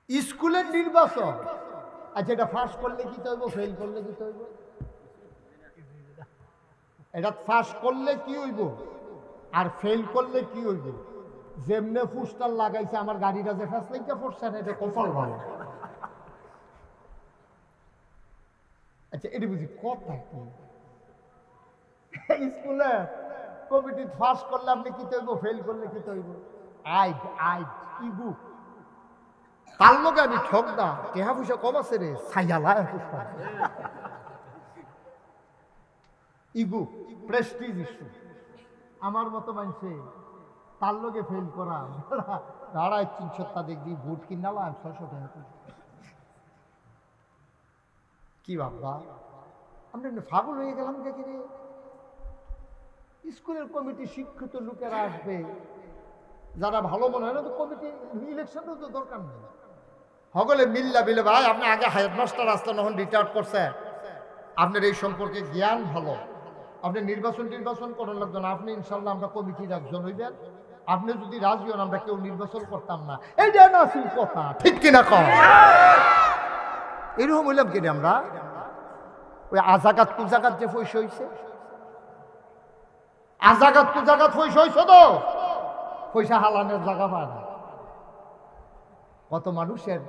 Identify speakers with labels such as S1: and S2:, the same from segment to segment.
S1: স্কুলের নির্বাচন। আচ্ছা, এটা পাস করলে কি হইব, ফেল করলে কি হইব? এটা পাস করলে কি হইব আর ফেল করলে কি হইব? যেমনে পোস্টার লাগাইছে আমার গাড়িটা যে ফ্যাসলাইটা পড়ছে না, এটা কপাল ভালো। আচ্ছা, এটা বুঝি কথা কি? স্কুলে কমিটি পাস করলে আপনি কি হইব, ফেল করলে কি হইব? আইড আইড ইগু। তার লোকে আমি ঠক না, টেহা পয়সা কম আছে রে, ছাইয়ালা ইগু, প্রেস্টিজ ইস্যু। আমার মতো মানুষে তার লোকে ফেল করা দাঁড়ায় 300 টা দেখবি বুট কিনালাম 600 টাকা। কি বাবা, আমরা পাগল হয়ে গেলাম দেখি রে। স্কুলের কমিটি শিক্ষিত লোকেরা আসবে, যারা ভালো মনে হয় না তো কমিটি ইলেকশনও তো দরকার নেই। সকলে মিল্লা বিলে ভাই আপনি আগে হেডমাস্টার আসতেন, এখন রিটায়ার করছে, আপনার এই সম্পর্কে জ্ঞান ভালো, আপনি নির্বাচন করার লাগবেন, আপনি ইনশাল্লাহ আমরা কমিটির একজন হইবেন। আপনি যদি রাজি হন আমরা কেউ নির্বাচন করতাম না, এইটা না আসল কথা, ঠিক কিনা কম? এরকম হইলাম কিনা আমরা? ওই আজাগাত কুজাগাত যে পয়সা হয়েছে, আজাগাত কুজাগাত পয়সা হয়েছে তো পয়সা হালানের জায়গা পায় না। কত মানুষের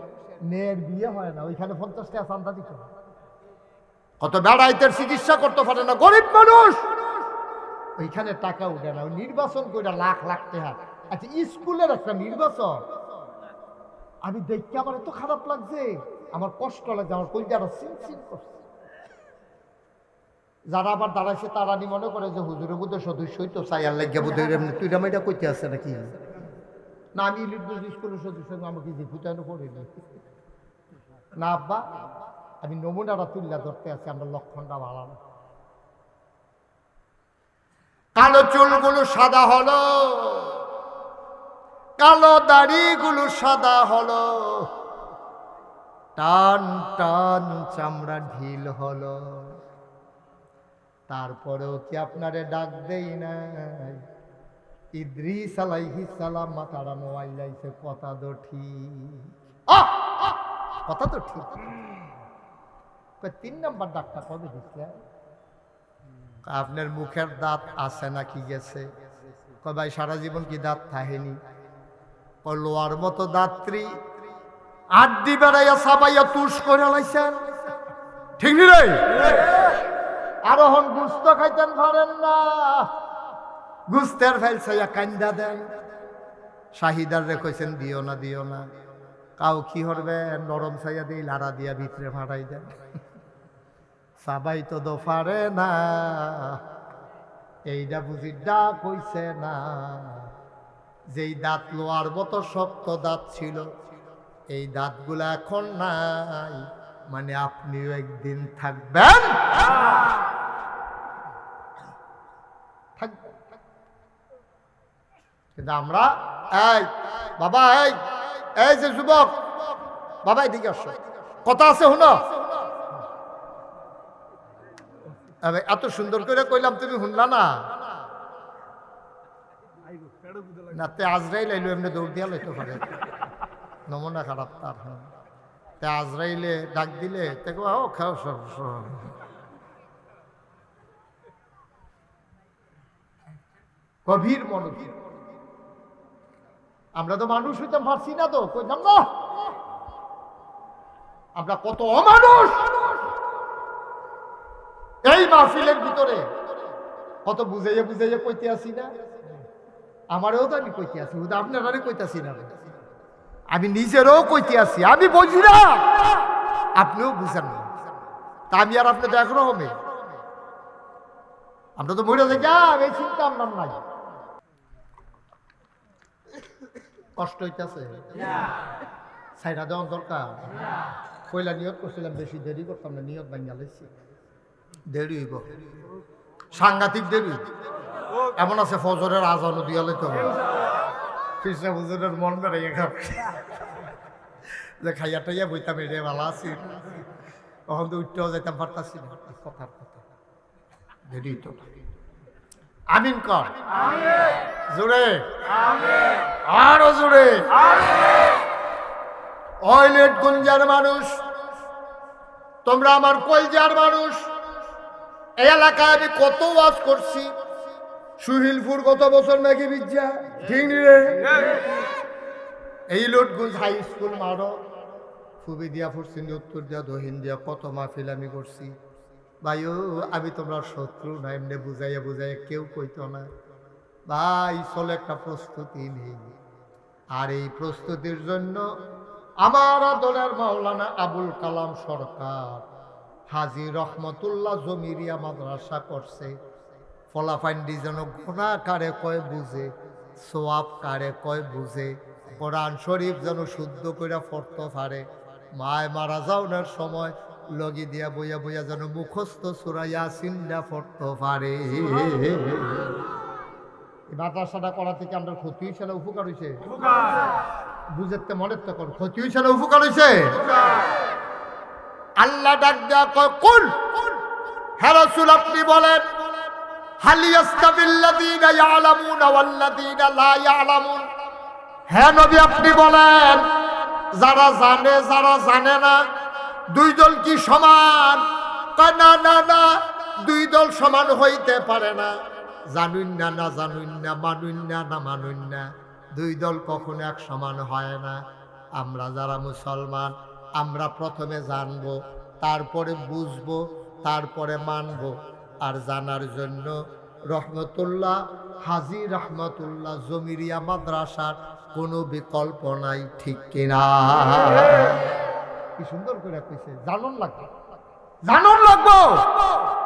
S1: মেয়ের বিয়ে হয় না, ওইখানে 50 টাকা চান্দা দিত। কত বেড়াইতের চিকিৎসা করতে পারে না গরিব মানুষ, ওইখানে টাকা উঠে না। ওই নির্বাচন করে লাখ লাখ টাকা। আচ্ছা, স্কুলের একটা নির্বাচন আমি দেখতে আমার এত খারাপ লাগছে, আমার কষ্ট লাগছে, আমার কলজাটা চিনচিন করছে। যারা আবার দাঁড়াইছে তারা নি মনে করে যে হুজুরের বুদ্ধ সদস্যই তো চাই আর লাগিয়া বুদ্ধ তুই এটা কইতে আসছে নাকি না, আমি স্কুলের সদস্য, আমাকে যে ফুটানো করিনি না আব্বা, আমি নমুনাটা তুল্লা ধরতে আছি, আমরা লক্ষণটা ভালো না। কালো চুলগুলো সাদা হলো, কালো দাড়িগুলো সাদা হলো, টান টান চামড়া ঢিল হলো, তারপরেও কি আপনারে ডাক দেই নাই? ইদ্রিস আলাইহিস সালাম মাথাটা নোয়াইলাইছে, কথা তো ঠিক, কথা তো ঠিক। 3 নাম্বার ডাক্তার কবে দিচ্ছে? আপনার মুখের দাঁত আছে নাকি গেছে? কয় ভাই সারা জীবন কি দাঁত থাহেনি? লোয়ার মতো দাঁতরি আড্ডি বেড়াইয়া সাবাইয়া তুষ করে লাইছেন, ঠিক নি রে? আর হন গুস্ত খাইতেন পারেন না, গুস্তের ফেলছাইয়া কান্দা দেন। শাহিদার রে কইছেন দিও না দিও না, কাউ কি করবে নরম ছাইয়া দিয়ে লাড়া দিয়া ভিতরে ফাটাই দেন। সাবাই তো দোফারে না, এইটা বুঝি ডা কইছে না। যেই দাঁত লোয়ার মতো শক্ত দাঁত ছিল, এই দাঁতগুলা এখন নাই, মানে আপনিও একদিন থাকবেন। কিন্তু আমরা এই বাবা, এই যে যুবক বাবা, এদিকে আসো, কথা আছে শুনো। এত সুন্দর করে কইলাম, তুমি শুনলা না? না তে আজরাইল আইলো, এমনি দৌড় দিয়া লইতে পারে, নমুনা খারাপ তার। তে আজরাইলে ডাক দিলে দেখো ও খাও সব। গভীর মনোযোগ। আমরা তো মানুষ হইতে পারছি না তো, কইলাম না আমরা কত অমানুষ এই মাহফিলের ভিতরে, কত বুঝাইয়া বুঝাইয়া কইতে আসি না। আমারও তো আমি কইতে আছি, আপনারাও কইতাছি না, আমি নিজেরও কইতে আছি, আমি বুঝি না, আপনিও বুঝেন না, তা আমি আর আপনি তো একরকমে, আমরা তো মরে যাই, এই চিন্তা আপনার নাই। কষ্ট হইতেছে, সাইডা দেওয়ার দরকার। কইলা নিয়ত করছিলাম, বেশি দেরি করতাম না, নিয়ত ভাঙিয়া লাইছি, দেরি হইব, সাংঘাতিক দেরি। এমন আছে ফজরের আজানও দিয়া লইতে হবে, কৃষ্ণ হুজুরের মন বেড়াইয়া খাবে যে খাইয়া টাইয়া বইতাম, এটাই ভালো আছি, তখন তো উঠতেও যাইতাম পারতাছি না। কথার কথা দেরি তো আমিন কর জোরে, আরো জোরে। ঐলেটগঞ্জের মানুষ, তোমরা আমার কলজার মানুষ। এই এলাকায় আমি কত ওয়াজ করছি। সুহিলপুর কত বছর নাকি বিদ্যা ঠিক রে। এই লোটগঞ্জ হাই স্কুল মারো খুবই দিয়া পড়ছি, উত্তর দিয়া দহিন দিয়া কত মাহফিল আমি করছি। ভাইও আমি তোমরা শত্রু না, এমনি বুঝাইয়া বুঝাইয়া কেউ কইতো না। ভাই চলে একটা প্রস্তুতি নেই। আর এই প্রস্তুতির জন্য আমার আদরের মাওলানা আবুল কালাম সরকার হাজী রহমতুল্লাহ জমিরিয়া মাদ্রাসা করছে। ফলাফান্ডি যেন গুনাহ কারে কয় বুঝে, সোয়াব কারে কয় বুঝে, কোরআন শরীফ যেন শুদ্ধ করে পড়তে পারে। মায় মারা যাওয়ার সময় লগি দিয়া বইয়া বইয়া যেন মুখস্থ সূরা ইয়াসিনটা পড়তে পারে। এই মাদ্রাসাটা করা থেকে আমরা ক্ষতি হয়েছে না উপকার হয়েছে? বুঝতে মনের তো কোন ক্ষতি হয়েছে না উপকার হয়েছে? আল্লাহ ডাক দেয়া কয় কুল, হে রাসূল আপনি বলেন, হাল ইয়াস্তাবিল্লাযীনা ইয়ালামুনা ওয়াল্লাযীনা লা ইয়ালামুন। হে নবী আপনি বলেন, যারা জানে যারা জানে না দুই দল কি সমান? কয় না না না, দুই দল সমান হইতে পারে না। জানুন না না জানুন না, মানুন না না মানুন না, দুই দল কখনো এক সমান হয় না। আমরা যারা মুসলমান আমরা প্রথমে জানবো, তারপরে বুঝবো, তারপরে মানবো। আর জানার জন্য রহমতুল্লাহ হাজী রহমতুল্লাহ জমিরিয়া মাদ্রাসার কোনো বিকল্প নাই, ঠিক কিনা? কি সুন্দর করে কইছে, জানন লাগবে, জানন লাগবো।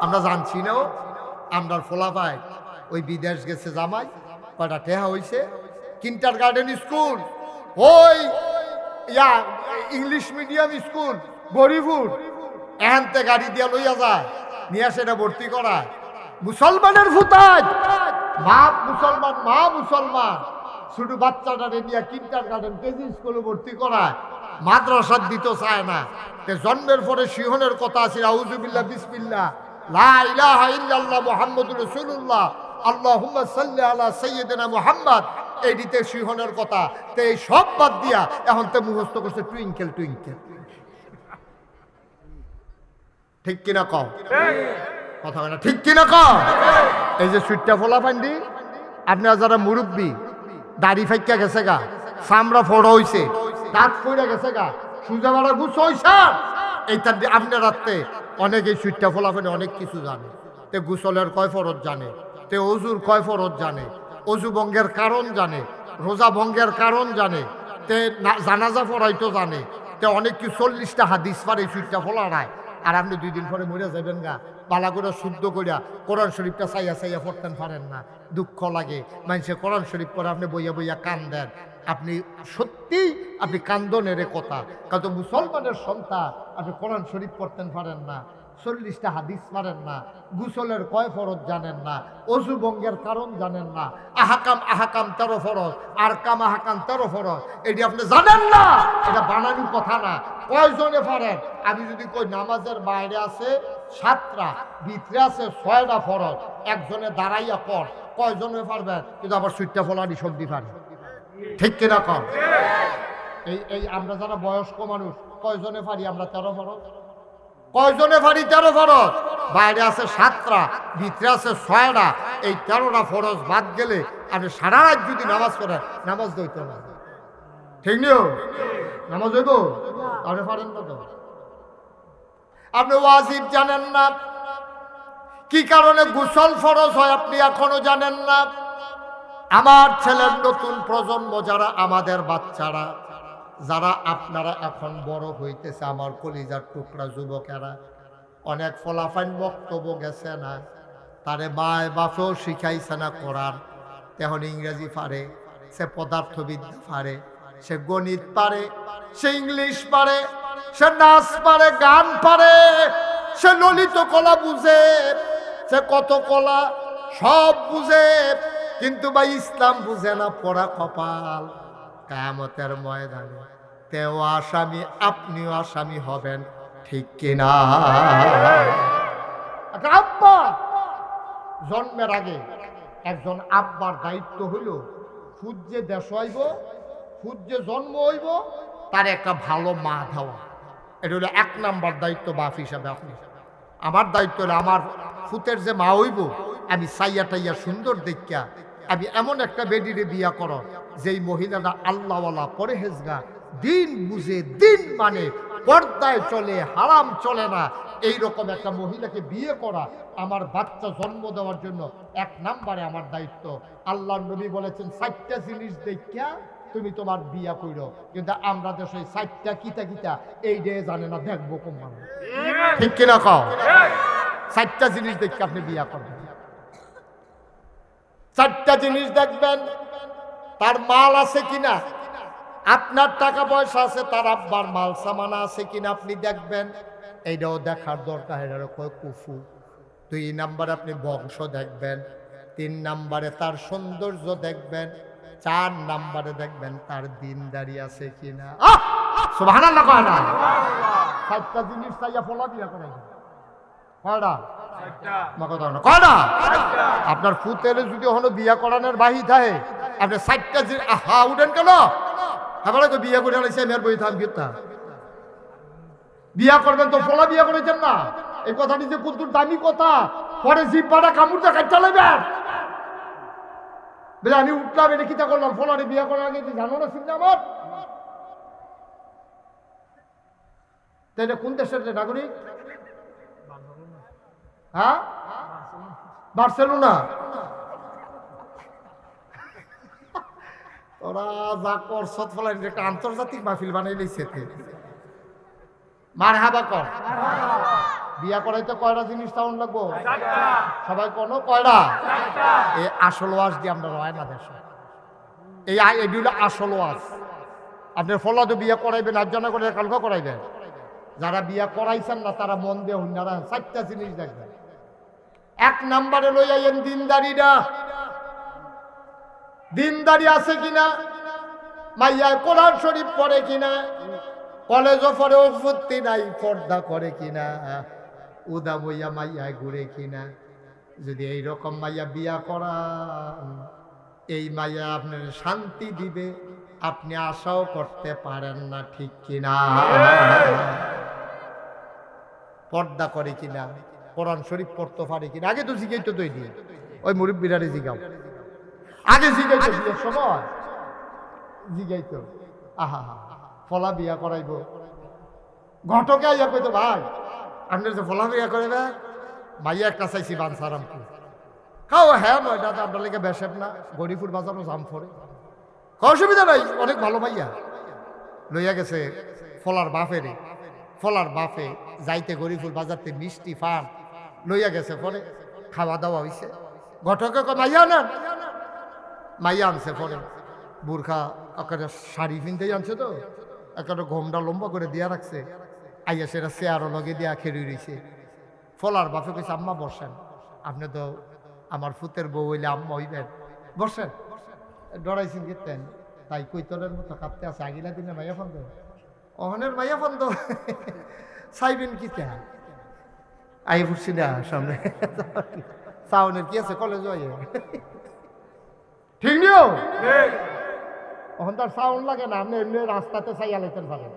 S1: আমরা জানছি না, আমরা ফোলাফাই ওই বিদেশ গেছে জামাই, কয়টা টেহা হইছে, কিন্টার গার্ডেন স্কুল, ওই ইংলিশ মিডিয়াম স্কুল, গরিবুর এহান্তে গাড়ি দিয়া লইয়া যায়, নিয়ে সেটা ভর্তি করায়। মুসলমানের ফুতাজ, বাপ মুসলমান মা মুসলমান, শুধু বাচ্চাটারে নিয়ে কিন্টার গার্ডেন কেজি স্কুলে ভর্তি করায়, মাদ্রাসা দিতে চায় না। জন্মের পরে সিংহনের কথা আছে, আউযুবিল্লাহ বিসমিল্লাহ লা ইলাহা ইল্লাল্লাহ মুহাম্মাদুর রাসূলুল্লাহ আল্লাহুম্মা সাল্লি আলা সাইয়্যিদিনা মুহাম্মদ, এই দিতে সিংহনের কথা। তো এই সব বাদ দিয়া এখন তো মুখস্থ করছে টুইঙ্কেল টুইঙ্কেল, ঠিক কিনা কও? কথা বলে ঠিক কিনা কও? এই যে সুইটটা ফোলা পান্ডি, আপনারা যারা মুরব্বী, দাড়ি ফাইকা গেছে গা, চামড়া ফোড়া হইছে, দাঁত পড়ে গেছে গা, সুজা বাড়া গুছ হইছে, এইটা আপনার রাত্রে অনেক এই সুইটটা ফোলা পান্ডি অনেক কিছু জানে। তে গুসলের কয় ফরজ জানে, তে অজুর কয় ফরজ জানে, অজু ভঙ্গের কারণ জানে, রোজা ভঙ্গের কারণ জানে, তে জানাজা পড়াইতো জানে, তে অনেক কি 40টা হাদিস পারে সুইটটা ফোলা নাই। আর আপনি 2 দিন পরে মরে যাবেন গা, পালা করে শুদ্ধ করিয়া কোরআন শরীফটা চাইয়া চাইয়া পড়তেন পারেন না, দুঃখ লাগে। মানুষে কোরআন শরীফ পরে আপনি বইয়া বইয়া কান দেন, আপনি সত্যিই আপনি কান্দনের কথা। কারণ মুসলমানের সন্তান আপনি কোরআন শরীফ পড়তেন পারেন না, 40টা হাদিস পারেন না, গুসলের কয় ফরজ জানেন না, অজু ভঙ্গের কারণ জানেন না, আহাকাম 13 ফরজ, আর কাম আহাকাম 13 ফরজ, এটি আপনি জানেন না। এটা বানানি কথা না। কয়জনে পারেন? আমি যদি কই নামাজের বাইরে আছে 7টা, ভিতরে আছে 6টা ফরজ, একজনে দাঁড়াইয়া পড়, কয়জনে পারবেন? কিন্তু আবার সুইটটা ফলানি সবজি পারে, ঠিক কিনা কম? এই আমরা যারা বয়স্ক মানুষ কয়জনে পারি আমরা 13 ফরজ? কয়জনে পারি 13 ফরজ? বাইরে আছে 7টা, ভিতরে আছে 6টা, এই 13টা ফরজ বাদ গেলে আপনি সারা রাত যদি নামাজ পড়েন নামাজ দইত না, ঠিক নিও? নামাজ হইব? আপনি পারেন না তো। আপনি ওয়াজিব জানেন না, কি কারণে গোসল ফরজ হয় আপনি এখনো জানেন না। আমার ছেলের নতুন প্রজন্ম যারা, আমাদের বাচ্চারা যারা, আপনারা এখন বড় হইতেছে, আমার কলিজার টুকরা যুবকেরা, অনেক ফলাফাইন বক্তব্য গেছে না, তারে মায় বাপেও শিখাইছে না কোরআন। তেমন ইংরেজি পারে, সে পদার্থবিদ্যা পারে, সে গণিত পারে, সে ইংলিশ পারে, সে নাচ পারে, গান পারে, সে ললিত কলা বুঝে, সে কত কলা সব বুঝে, কিন্তু ভাই ইসলাম বুঝে না। পড়া কপাল, কিয়ামতের ময়দানে তেও আসামি, আপনিও আসামি হবেন, ঠিক কিনা? আব্বা জন্মের আগে একজন আব্বার দায়িত্ব হইল, ফুদ যে দেশ হইব, ফুদ যে জন্ম হইব, তার একটা ভালো মা দেওয়া। এটা হলো 1 নাম্বার দায়িত্ব বাপ হিসাবে। আপনি আমার দায়িত্ব হলো আমার ফুতের যে মা হইব, আমি সাইয়া টাইয়া সুন্দর দেখিয়া আমি এমন একটা বেডিরে বিয়া করো যেই মহিলাটা আল্লাহওয়ালা পরহেজগার, দিন বুঝে দিন মানে পর্দায় চলে, হারাম চলে না, এইরকম একটা মহিলাকে বিয়ে করা আমার বাচ্চা জন্ম দেওয়ার জন্য 1 নম্বরে আমার দায়িত্ব। আল্লাহর নবী বলেছেন 4টা জিনিস দেখিয়া তুমি তোমার বিয়া কইরো, কিন্তু আমরা দেশে 4টা কিতা কিতা এই ডে জানে না, দেখবো কোন মানুষ, ঠিক কিনা কও? 4টা জিনিস দেখে আপনি বিয়া করবেন। 4টা জিনিস দেখবেন, তার মাল আছে কিনা, আপনার টাকা পয়সা আছে, তার আব্বার মাল সামানা আছে কিনা আপনি দেখবেন, এইটাও দেখার দরকার। এটারও কয় কুফু। 2 নম্বরে আপনি বংশ দেখবেন, 3 নম্বরে তার সৌন্দর্য দেখবেন, 4 নম্বরে দেখবেন তার দিনদারি আছে কিনা। সুবহানাল্লাহ কয় না? 4টা জিনিস চাইয়া ফলা বিয়া করাই কয়টা? কয়টা? আপনার ফুতের যদি হলো বিয়া করানোর বাহি থাকে, আপনি 4টা জিনিস আহা উঠেন কেন? এবারে তো বিয়া করে আলাইছে মেয়ের বই থাম কিতা বিয়া করবেন তো ফলা বিয়া করেছেন না। এই কথাটি যে কত দামি কথা, পরে জিব্বাটা কামড়টা কাটতে লাগবেন। বলে আমি উঠলাম, এটা কিতা করলাম, ফলারে বিয়া করার আগে জানো না চিন্তা আমার। তাইলে কোন দেশের নাগরিক? হ্যাঁ, বার্সেলোনা। ওরা যা করছ ফলাই একটা আন্তর্জাতিক মাহফিল বানাই লইছে। মার হাবা কর। বিয়া করাইতে কয়টা জিনিস তাউন লাগবো? সবাই কোনো কয়টা? এই আসল ওয়াজ দিয়ে আমরা রয় না দেশ। এটি হলো আসল ওয়াজ। আপনার ফলা তো বিয়া করাইবেন, আর জনা করে কালকা করাইবেন। যারা বিয়া করাইছেন না তারা মন দিয়ে হুন্ডারা 4টা জিনিস দেখবেন। 1 নম্বরে লই আইয়েন দিনদারিটা। দিনদারি আছে কিনা, মাইয়া কোরআন শরীফ পড়ে কিনা, কলেজও পড়ে উৎপত্তি নাই, পর্দা করে কিনা, উদা বইয়া মাইয়া ঘুরে কিনা। যদি এইরকম মাইয়া বিয়া করান, এই মাইয়া আপনার শান্তি দিবে আপনি আশাও করতে পারেন না, ঠিক কিনা? পর্দা করে কিনা, কোরআন শরীফ পড়তে পারে কিনা, আগে তো জিগাইতো তো দিয়ে ওই মুরব্বিরারে জিগাও, আগে জিগাইতো বিয়ের সময় জিগাইতো। আহা ফলা বিয়া করাইব, ঘটকে আইয়া কইতো ভাই আপনার যে ফলা বিয়া করাইবে, মাইয়া একটা চাইছি বানসারামপুর। খাও হ্যাঁ নয় দাদা আপনার লেগে বেসেব না, গরিপুর বাজারও জাম ফরে, অসুবিধা নাই, অনেক ভালো মাইয়া। লইয়া গেছে ফলার বাপেরে, ফলার বাপে যাইতে গরিপুর বাজারতে মিষ্টি ফান লইয়া গেছে, পরে খাওয়া দাওয়া হয়েছে। ঘটকে মাইয়া না, মাইয়া আনছে, পরে বুরখা একটা শাড়ি কিনতেই আনছে, তো একটা ঘোমটা লম্বা করে দিয়া রাখছে, আইয়া সেটা চেয়ারও লগে দিয়া খেয়ে রয়েছে। ফলার বাপে কইছে আম্মা বসেন, আপনি তো আমার ফুতের বউ হইলে আম্মা হইবেন, বসেন। ডরাইছেন গেতেন, তাই কৈতরের মতো কাঁপতে আছে। আগিলা দিনে মাইয়া ফন্দ, অহনের মাইয়া ফন্দ চাইবেন কি তা আই ফুটছি না সামনে সাউনের কি আছে কলেজ ঠিক নিও। এখন তার সাউন্ড লাগে না, আপনি এমনি রাস্তাতে চাইয়া লাইতেন পারেন।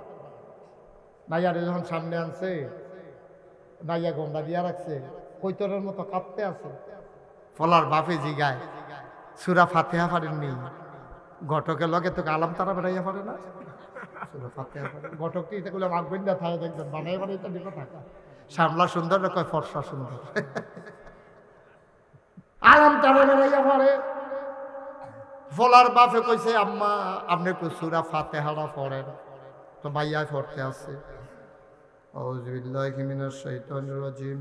S1: মাইয়ারে যখন সামনে আনছে, মাইয়া গন্ডা দিয়া রাখছে, কৈতরের মতো কাঁপতে আছে। ফলার বাপে জিগায় সুরা ফাতেহা পারেননি? ঘটকের লগে তোকে আলাম তারা বেড়াইয়া পারে না, সুরা ফাতেহা পারে। ঘটকটি এটা করলে মাগবেন না, থাকে দেখবেন বানাই বানাই তো দিকে থাকা সামলা সুন্দর না কয় ফর্সা সুন্দর, আলাম তারা বেড়াইয়া পারে। ফলার বাপে কইছে আম্মা আপনি কই সুরা ফাতেহারা পড়েন, তো মাইয়া পড়তে আছে। আউযু বিল্লাহি মিনাশ শাইতানির রাজিম,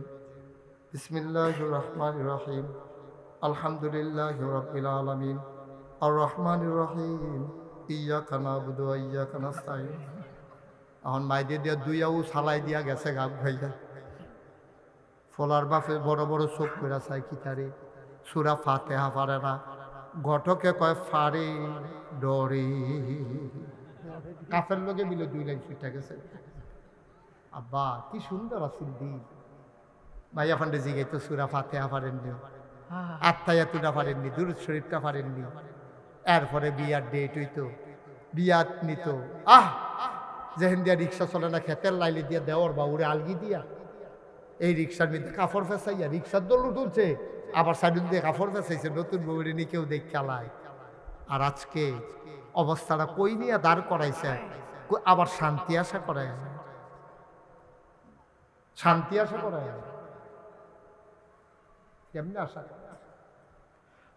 S1: বিসমিল্লাহির রহমানির রহিম, আলহামদুলিল্লাহি রাব্বিল আলামিন, আর রহমানির রহিম, ইয়াকা নাবুদু ওয়া ইয়াকা নাস্তাইন। এখন মাইদে দিয়া দুইয়াও সালাই দিয়া গেছে গাব ভাইয়া। ফলার বাপে বড় বড় চোখ করে চাই কি তারে সুরা ফাতেহা পারে না। ঘটকে কয় ফারে ডরে, কাফের লোকে মিলে 2 লাইন ছুটে গেছে। আব্বা কি সুন্দর আছিল দিন, মাইয়া ফান্ডে জিগাই তো সুরা ফাতেহা পারেননি, আত্মায়াতুটা পারেননি, দুরূদ শরীফটা পারেননি। এরপরে বিয়ার ডেট হইতো, বিয়াত নিত, যেহেন দিয়া রিক্সা চলে না, খেতের লাইলি দিয়া দেওয়ার বা উড়ে আলগি দিয়া এই রিক্সার মধ্যে কাপড় ফেসাইয়া রিক্সার দল তুলছে, আবার সাইডুন দিয়ে কাপড় ফেসাইছে, নতুন বউরে নিয়ে কেউ দেখ চালায়। আর আজকে অবস্থাটা কই নিয়ে দাঁড় করাইছে, আবার শান্তি আশা করায়, শান্তি আশা করায়, কেমনি আশা করে?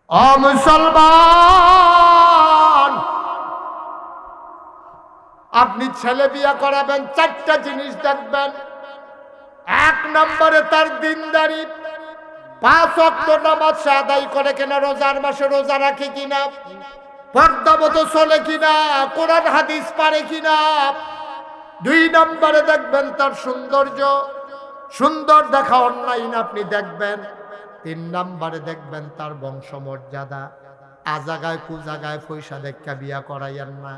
S1: ও মুসলমান, আপনি ছেলে বিয়ে করাবেন, 4টা জিনিস দেখবেন। 1 নম্বরে তার দিনদারি, 5 ওয়াক্ত নামাজ সে আদায় করে কিনা, রোজার মাসে রোজা রাখে কিনা, পর্দা মতো চলে কিনা, কোরআন হাদিস পারে কিনা। 2 নম্বরে দেখবেন তার সৌন্দর্য, সুন্দর দেখা অন্যায় না আপনি দেখবেন। 3 নম্বরে দেখবেন তার বংশমর্যাদা, আজাগায় কুজাগায় পয়সা দেখা বিয়া করাইয়েন না।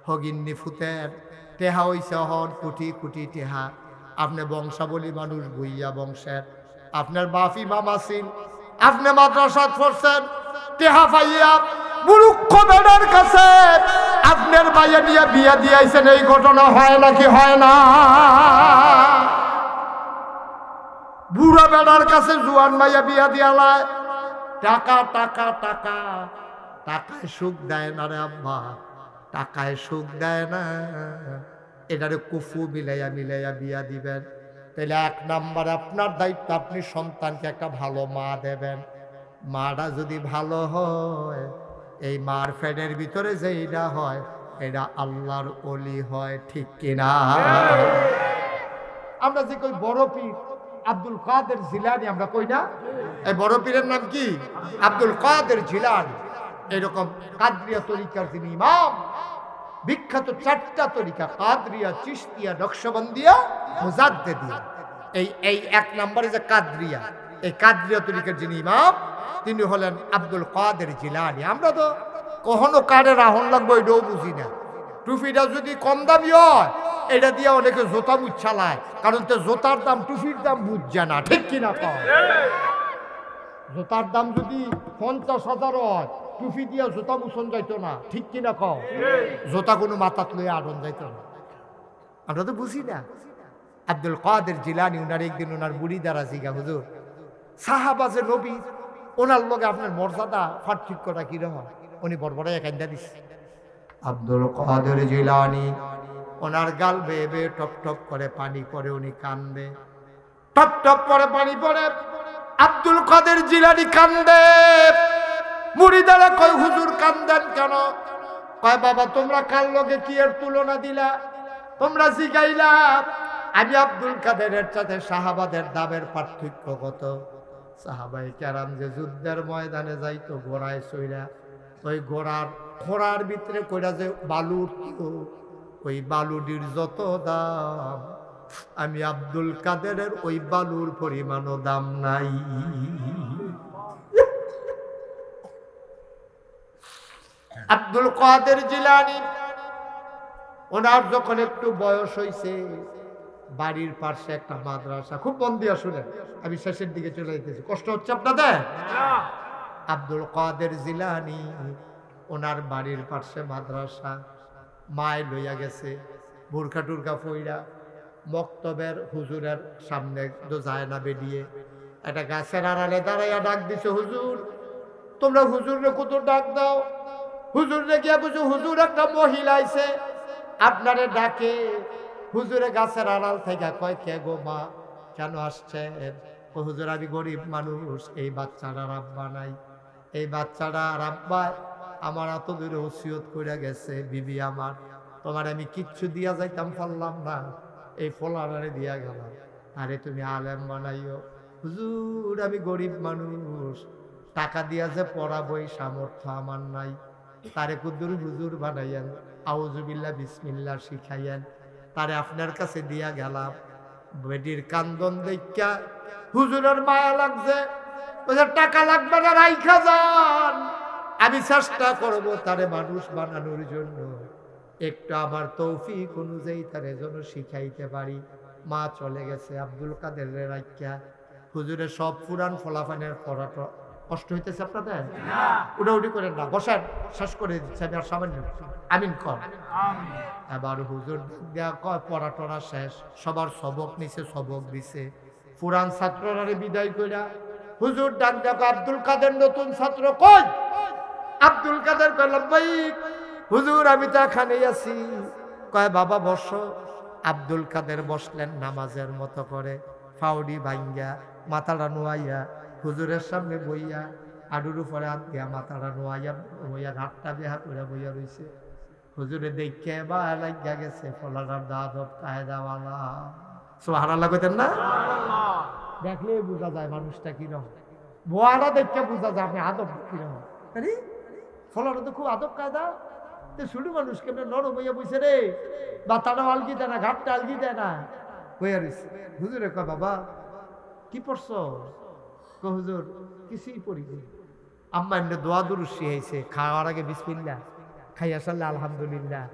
S1: হগিন্নি ফুতের টেহা হইছে হন কোটি কোটি টেহা, আপনি বংশাবলী মানুষ, ভুইয়া বংশের, আপনার বাফি মামাসিন, আপনি মাদ্রাসাত পড়ছেন, টেহা পাইয়া মুরুক্ষ বেড়ার কাছে আপনার মাইয়া নিয়ে বিয়া দিয়েছেন। এই ঘটনা হয় নাকি হয় না? বুড়া বেড়ার কাছে জুয়ান মাইয়া বিয়া দিয়ালায়, টাকা টাকা টাকা, টাকায় সুখ দেয় না রে আব্বা, টাকায় সুখ দেয় না। এটারে কুফু মিলাইয়া মিলাইয়া বিয়া দিবেন। তাহলে 1 নাম্বার আপনার দায়িত্ব, আপনি সন্তানকে একটা ভালো মা দেবেন। মাটা যদি ভালো হয়, এই মার ফেডের ভিতরে যে এটা হয়, এটা আল্লাহর ওলি হয়, ঠিক কিনা? আমরা যে কই বড় পীর আব্দুল কাদের জিলানী, আমরা কই না? এই বড় পীরের নাম কি? আব্দুল কাদের জিলানী। এরকম কাদরিয়া তরিকার যিনি ইমাম, বিখ্যাত 4টা তরিকা, কাদরিয়া, চিশতিয়া, নকশবন্দিয়া, মুজাদ্দেদিয়া। এই 1 নম্বরে যে কাদরিয়া, এই কাদরিয়া তরিকার যিনি ইমাম, তিনি হলেন আব্দুল কাদের জিলানী। আমরা তো কখনো কারে রাহন লাগবো এটাও বুঝি না। টুপিটা যদি কম দামি হয়, এটা দিয়ে অনেকে জোতা মুচ্ছালায়, কারণ তো জোতার দাম টুপির দাম বুঝছে না, ঠিক কিনা? জোতার দাম যদি 50,000 হয়, টুপি দিয়া জোতা মুছন যাইতো না, ঠিক কিনা? জোতা কোনো মাথাত লইয়া আড়ন যাইতো না। আমরা তো বুঝি না। আব্দুল কাদের জিলানী, ওনার একদিন ওনার বুড়ি দ্বারা জিগা, হুজুর সাহাবাজে নবী, ওনার লগে আপনার মর্যাদা পার্থক্যটা কিরকম? উনি বড়বড়াই কান্দা দিচ্ছে। আব্দুল কাদের জিলানী ওনার গাল বেয়ে বেয়ে টপ টপ করে পানি পড়ে, উনি কান্দে, টপ টপ করে পানি পড়ে। আব্দুল কাদের জিলানী কান্দে। মুরিদারা কয়, হুজুর কান্দেন কেন? কয়, বাবা তোমরা কার লগে কি এর তুলনা দিলা? তোমরা জিগাইলা আমি আব্দুল কাদেরের সাথে সাহাবাদের দামের পার্থক্য কত? সাহাবায়ে কেরাম যে যুদ্ধের ময়দানে যাইতো ঘোড়ায় চইরা, ওই ঘোড়ার খোড়ার ভিতরে কইরা যে বালু উঠতো, ওই বালুটির যত দাম, আমি আব্দুল কাদেরের ওই বালুর পরিমাণও দাম নাই। আব্দুল কাদের জিলানী ওনার যখন একটু বয়স হইছে, বাড়ির পাশে একটা মাদ্রাসা, খুব মন দিয়া শুনেন, আমি শেষের দিকে চলে যেতেছি, কষ্ট হচ্ছে আপনাদের? আব্দুল কাদের জিলানী ওনার বাড়ির পাশে মাদ্রাসা, মায় লইয়া গেছে, বুরকা টুরকা ফইরা মক্তবের হুজুরের সামনে তো যায় না, বেরিয়ে একটা গাছের আড়ালে দাঁড়াইয়া ডাক দিছে, হুজুর তোমরা হুজুরে কত ডাক দাও? হুজুরে গিয়া বুঝো, হুজুর একটা মহিলা আইছে আপনারে ডাকে। হুজুরে গাছের আড়াল থেকে কয়, কে গো মা, কেন আসছেন? ও হুজুর আমি গরিব মানুষ, এই বাচ্চাটা রাব্বা নাই, এই বাচ্চাটা রাব্বা আমার এত দূরে ওসিয়ত করে গেছে, বিবি আমার, তোমার আমি কিচ্ছু দিয়া যাইতাম পারলাম না, এই ফলারে দিয়া গেলাম, আরে তুমি আলেম বানাইও। হুজুর আমি গরিব মানুষ, টাকা দিয়া যে পড়াবই সামর্থ্য আমার নাই, তারে কুদ্দুর হুজুর বানাইয়েন, আউযুবিল্লাহ বিসমিল্লাহ শিখাইয়েন, তারে আপনার কাছে দিয়া গেলাম। বেটির কান্দন দেখা হুজুরের মায়া লাগছে, টাকা লাগবে না, রাইখা যান, আমি চেষ্টা করব তারে মানুষ বানানোর জন্য, একটু আমার তৌফিক অনুযায়ী তারে যেন শিখাইতে পারি। মা চলে গেছে, আব্দুল কাদের রাইখা হুজুরের সব পুরান ফলাফানের পড়াটা কষ্ট হইতেছে আপনাদের? উঠাউঠি করেন না, বসেন, শেষ করে দিচ্ছে আমি আর সামান্য। আমিন কর। এবার হুজুর দেয়া কয় পড়া টড়া শেষ, সবার সবক নিছে, সবক দিছে। পুরান ছাত্ররা বিদায় কইরা হুজুর ডাক দেখো আব্দুল কাদের নতুন ছাত্র কই? আব্দুল কাদের কয় লব্বাইক হুজুর, আমি তো এখানেই আছি। কয় বাবা বস। আব্দুল কাদের বসলেন নামাজের মতো করে, ফাউডি ভাঙ্গা মাথাটা নোয়াইয়া হুজুরের সামনে বইয়া, আডুর উপরে হাত দিয়া মাথাটা নোয়াইয়া বইয়া, হাতটা বেহা করে বইয়া রইছে। হুজুরে দেখে বা লাগিয়া গেছে ফলাটার দাদব কায়দাওয়ালা। সুবহানাল্লাহ কইতেন না? দেখলে বোঝা যায় মানুষটা কিরকম। বোয়াটা দেখে বোঝা যায় আপনি আদব কিরকম। আরে ফলাটা তো খুব আদব কায়দা। শুরু মানুষ কেমন নরম হইয়া বইছে রে, বাতাটা আলগি দেয় না, ঘাটটা আলগি দেয় না, বইয়া রইছে। হুজুরে কয় বাবা কি পড়ছ? কয় হুজুর কিছুই পড়ি নি। আম্মা এমনি দোয়া দুরুদ শিখাইছে, খাওয়ার আগে বিসমিল্লাহ, খাইয়া সাল্লা আলহামদুলিল্লাহ,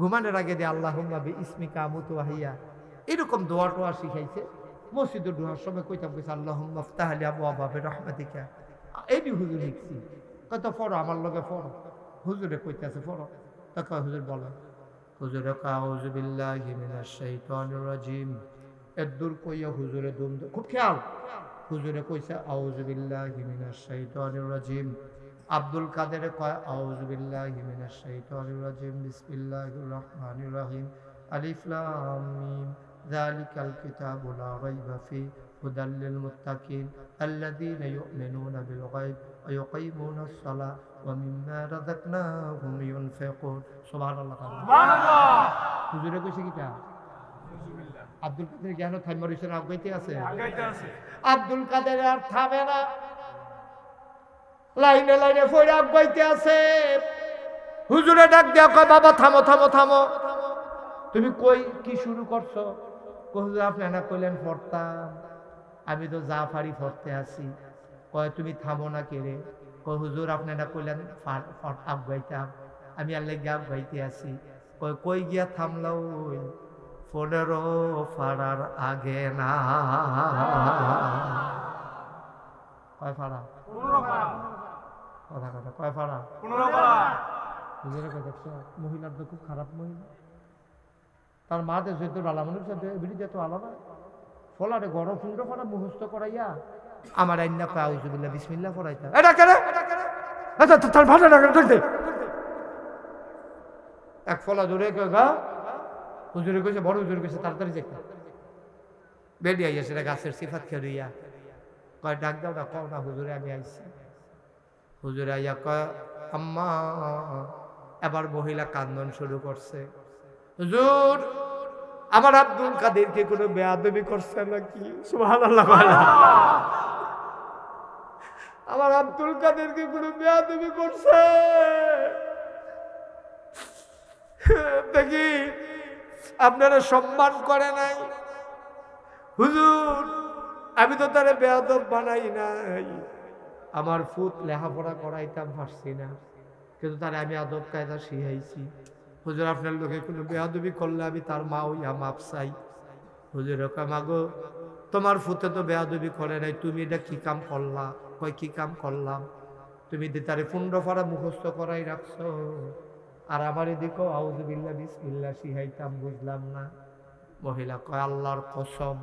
S1: ঘুমানোর আগে দিয়ে আল্লাহুম্মা বিইসমিকা আমুতু ওয়া আহইয়া, এরকম দোয়া টোয়া শিখাইছে। মসজিদে ঢোকার সময় কইতাম কইছে আল্লাহুম্মা ইফতাহ লি আবওয়াবা বিরহমাতিকা। এই নি হুজুর লিখছি। কত পড়ো আমার লগে পড়ো। হুজুরে কইতাছে পড়ো। তা কয় হুজুর বলো। হুজুরে কয় আউযু বিল্লাহি মিনাশ শাইতানির রাজিম। এদুর কইয়া হুজুরে দুম খুব খেয়াল। হুজুরে কইছে আউযু বিল্লাহি মিনাশ শাইতানির রাজিম। আব্দুল কাদের কয় আউযু বিল্লাহি মিনাশ শাইতানির রাজিম, বিসমিল্লাহির রহমানির রহিম, আলিফ লাম মিম, যালিকাল কিতাবু লা রাইবা ফি, হুদাল লিল মুত্তাকিন, আল্লাযীনা ইউমিনুনা বিল গায়ব ওয়া ইউকিমুনাস সালাহ ওয়া মিম্মা রাযাকনাহুম ইউনফিকুন। সুবহানাল্লাহ। সুবহানাল্লাহ। হুজুরে কইছে কিটা? আব্দুল কাদের জ্ঞান থাইমার হিসেবে আগাইতে আছে। আব্দুল কাদের আর থামে না, লাইনে লাইনে ফইরা আগাইতে আছে। হুজুরে ডাক দেয়া কয় বাবা থামো থামো থামো, তুমি কই কি শুরু করছো? হুজুর আপনি না কইলেন পড়তাম, আমি তো জাফারি পড়তে আছি। কয় তুমি থামো না কে রে? কয় হুজুর আপনি না কইলেন আগাইতাম, আমি আল্লাহ গিয়া আগাইতে আছি। কয় কই গিয়া থামলাও? 15 ফাড়ার আগে না। কয় ফাড়া? 15 ফাড়া। কথা কথা কয় ফাড়া? 15 ফাড়া। হুজুরে কয় দেখছো মহিলার তো খুব খারাপ মহিলা, তার মা দেশ তো আলামনের সাথে বিড়িতে তো আলাদা ফলারে গড় 15 ফাড়া মুখস্থ করাইয়া আমার আইনা কয় আউযু বিল্লাহ বিসমিল্লাহ পড়াইতা। এটা কেন? আচ্ছা তার ভাষা না কেন? এক ফলা ধরে কয় গা হুজুরে কইছে, বড় হুজুরে কইছে তাড়াতাড়ি যাইতে। বেডি আইয়া সেটা গাছের সিফাত খেলিয়া কয় ডাক দাও না, কও না হুজুরে আমি আইছি। হুজুরে আইয়া কয় আম্মা। এবার মহিলা কান্দন শুরু করছে, হুজুর আমার আব্দুল কাদেরকে কোনো বেয়াদবি করছে নাকি? সুবহানাল্লাহ। আমার আব্দুল কাদেরকে কোনো বেয়াদবি করছে দেখি, আপনারা সম্মান করে নাই। হুজুর আমি তো তারে বেয়াদব বানাই নাই, আমার ফুট লেখাপড়া করাইতাম পারছি না, কিন্তু তারে আমি আদব কায়দা শিখাইছি। হুজুর আপনার লোকে কোনো বেয়াদবি করলে আমি তার মা হইয়া মাপ চাই। হুজুর মাগো তোমার ফুতে তো বেয়াদবি করে নাই, তুমি এটা কি কাম করলা? কয় কি কাম করলাম? তুমি তারে 15 ফাড়া মুখস্থ করাই রাখছো, আর আমার এদিকে আউযু বিল্লাহ বিসমিল্লাহ শিখাইতাম, বুঝলাম না। মহিলা কয় আল্লাহর কসম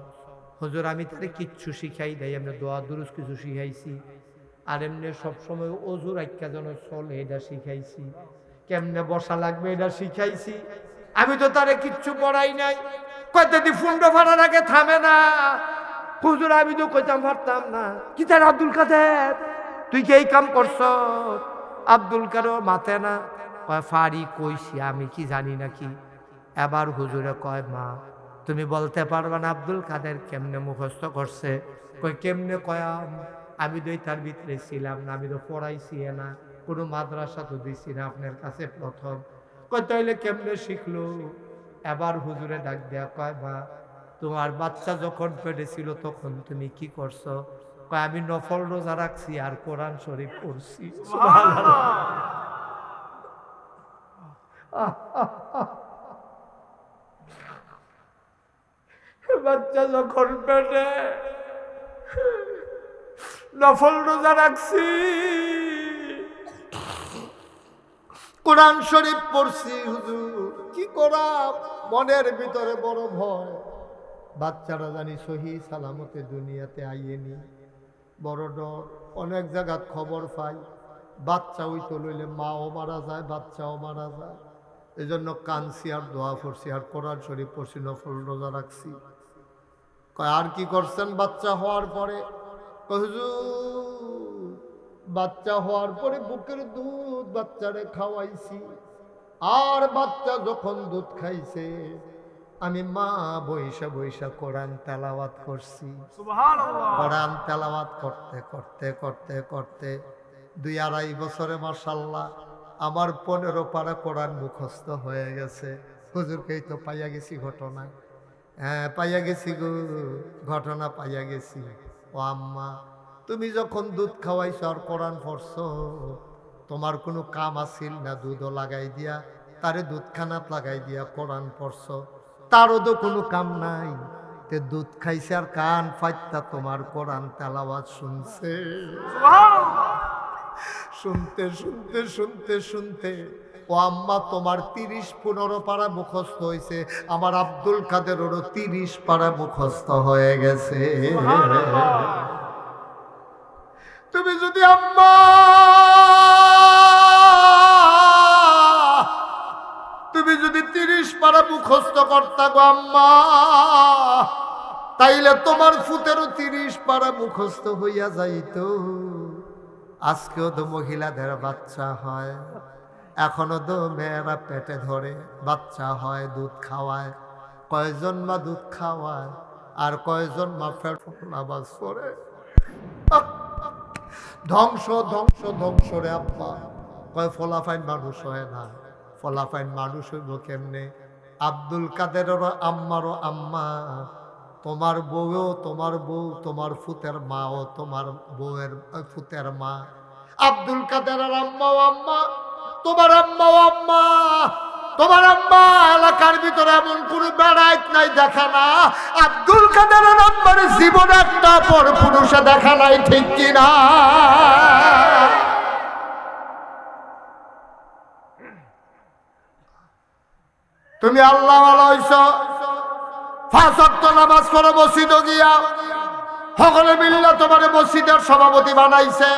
S1: হুজুর আমি তারে কিচ্ছু শিখাই নাই, আমরা দোয়া দুরুদ কিছু শিখাইছি, আর এমনি সবসময় অজুর আইক্কা যেন চলে এটা শিখাইছি, কেমনে বসা লাগবে এটা শিখাইছি, আমি তো তারে কিচ্ছু পড়াই নাই। কয় যদি 15 ফাড়ার আগে থামে না। হুজুর আমি তো কইতাম পারতাম না। কি তার আব্দুল কাদের তুই কি এই কাম করছ? আব্দুল কাদের মাথে না। কয় ফাড়ি কইছি, আমি কি জানি নাকি? এবার হুজুরে কয় মা তুমি বলতে পারবা না আব্দুল কাদের কেমনে মুখস্থ করছে? কয় কেমনে? কয় আমি তো তার ভিতরে ছিলাম না, আমি তো পড়াইছি না, কোনো মাদ্রাসা তো দিছি না, আপনার কাছে প্রথম। কয় তাইলে কেমনে শিখলো? এবার হুজুরে ডাক দেয়া কয় মা তোমার বাচ্চা যখন পেটে ছিল তখন তুমি কি করছো? কয় আমি নফল রোজা রাখছি আর কোরআন শরীফ পড়ছি। বাচ্চা যখন পেটে নফল রোজা রাখছি, কোরআন শরীফ পড়ছি, হুজুর কি করা, মনের ভিতরে বড় ভয়, বাচ্চারা জানি সহি সালামতে দুনিয়াতে আইয়েনি, বড় ডর। অনেক জায়গাত খবর পাই বাচ্চা হইতো লইলে মাও মারা যায়, বাচ্চাও মারা যায়। এই জন্য কানছি আর দোয়া করছি আর কোরআন শরীফ পড়ছি, নফল রোজা রাখছি। কয় আর কি করছেন বাচ্চা হওয়ার পরে? হুজুর বাচ্চা হওয়ার পরে বুকের দুধ বাচ্চারে খাওয়াইছি, আর বাচ্চা যখন দুধ খাইছে আমি মা বৈশা বৈশা কোরআন তেলাওয়াত করছি। সুবহানাল্লাহ। কোরআন তেলাওয়াত করতে করতে করতে করতে 2-2.5 বছরে মাশাআল্লাহ আমার 15 পারা কোরআন মুখস্থ হয়ে গেছে। হুজুরকেই তো পাইয়া গেছি ঘটনা। হ্যাঁ পাইয়া গেছি গো, ঘটনা পাইয়া গেছি। ও আম্মা, তুমি যখন দুধ খাওয়াইছ আর কোরআন পড়ছো, তোমার কোনো কাম আছিল না? দুধও লাগাই দিয়া তারে দুধখানাত লাগাই দিয়া কোরআন পড়ছো, তারও তো কোনো কাম নাই। তে দুধ খাইছে আর কান ফাইত্তা তোমার কোরআন তেলাওয়াত শুনছে। শুনতে শুনতে শুনতে শুনতে ও আম্মা তোমার 30-15 পারা মুখস্থ হয়েছে, আমার আব্দুল কাদেরেরও 30 পারা মুখস্থ হয়ে গেছে। তুমি যদি আম্মা তুমি যদি 30 পারা মুখস্থ করতা গো আম্মা, তাইলে তোমার ফুতেরও 30 পারা মুখস্থ হইয়া যাইত। আজকেও তো মহিলাদের বাচ্চা হয়, এখনো তো মেয়েরা পেটে ধরে বাচ্চা হয়, দুধ খাওয়ায়। কয়জন মা দুধ খাওয়ায় আর কয়জন মা ফেট নামাজ পড়ে। ধ্বংস ধ্বংস ধ্বংস রে আব্বা। কয় ফলাফাইন মানুষ হয় না, ফলাফাইন মানুষ হইব কেমনে? আব্দুল কাদেরেরও আম্মারও আম্মা, তোমার বউও তোমার বউ, তোমার ফুতের মাও তোমার বউয়ের ফুতের মা। আব্দুল কাদেরের আম্মাও আম্মা, তোমার আম্মাও আম্মা। তোমার আম্মা এলাকার ভিতরে এমন কোনো বেড়াইত নাই দেখা না, আব্দুল কাদেরের আম্মার জীবন একটা পর পুরুষে দেখা নাই, ঠিক কিনা? তুমি আল্লাহ ওয়ালা হইছ, 5 ওয়াক্ত নামাজ পড়ো মসজিদে গিয়া, সকলে মিল্লা তোমার মসজিদের সভাপতি বানাইছে।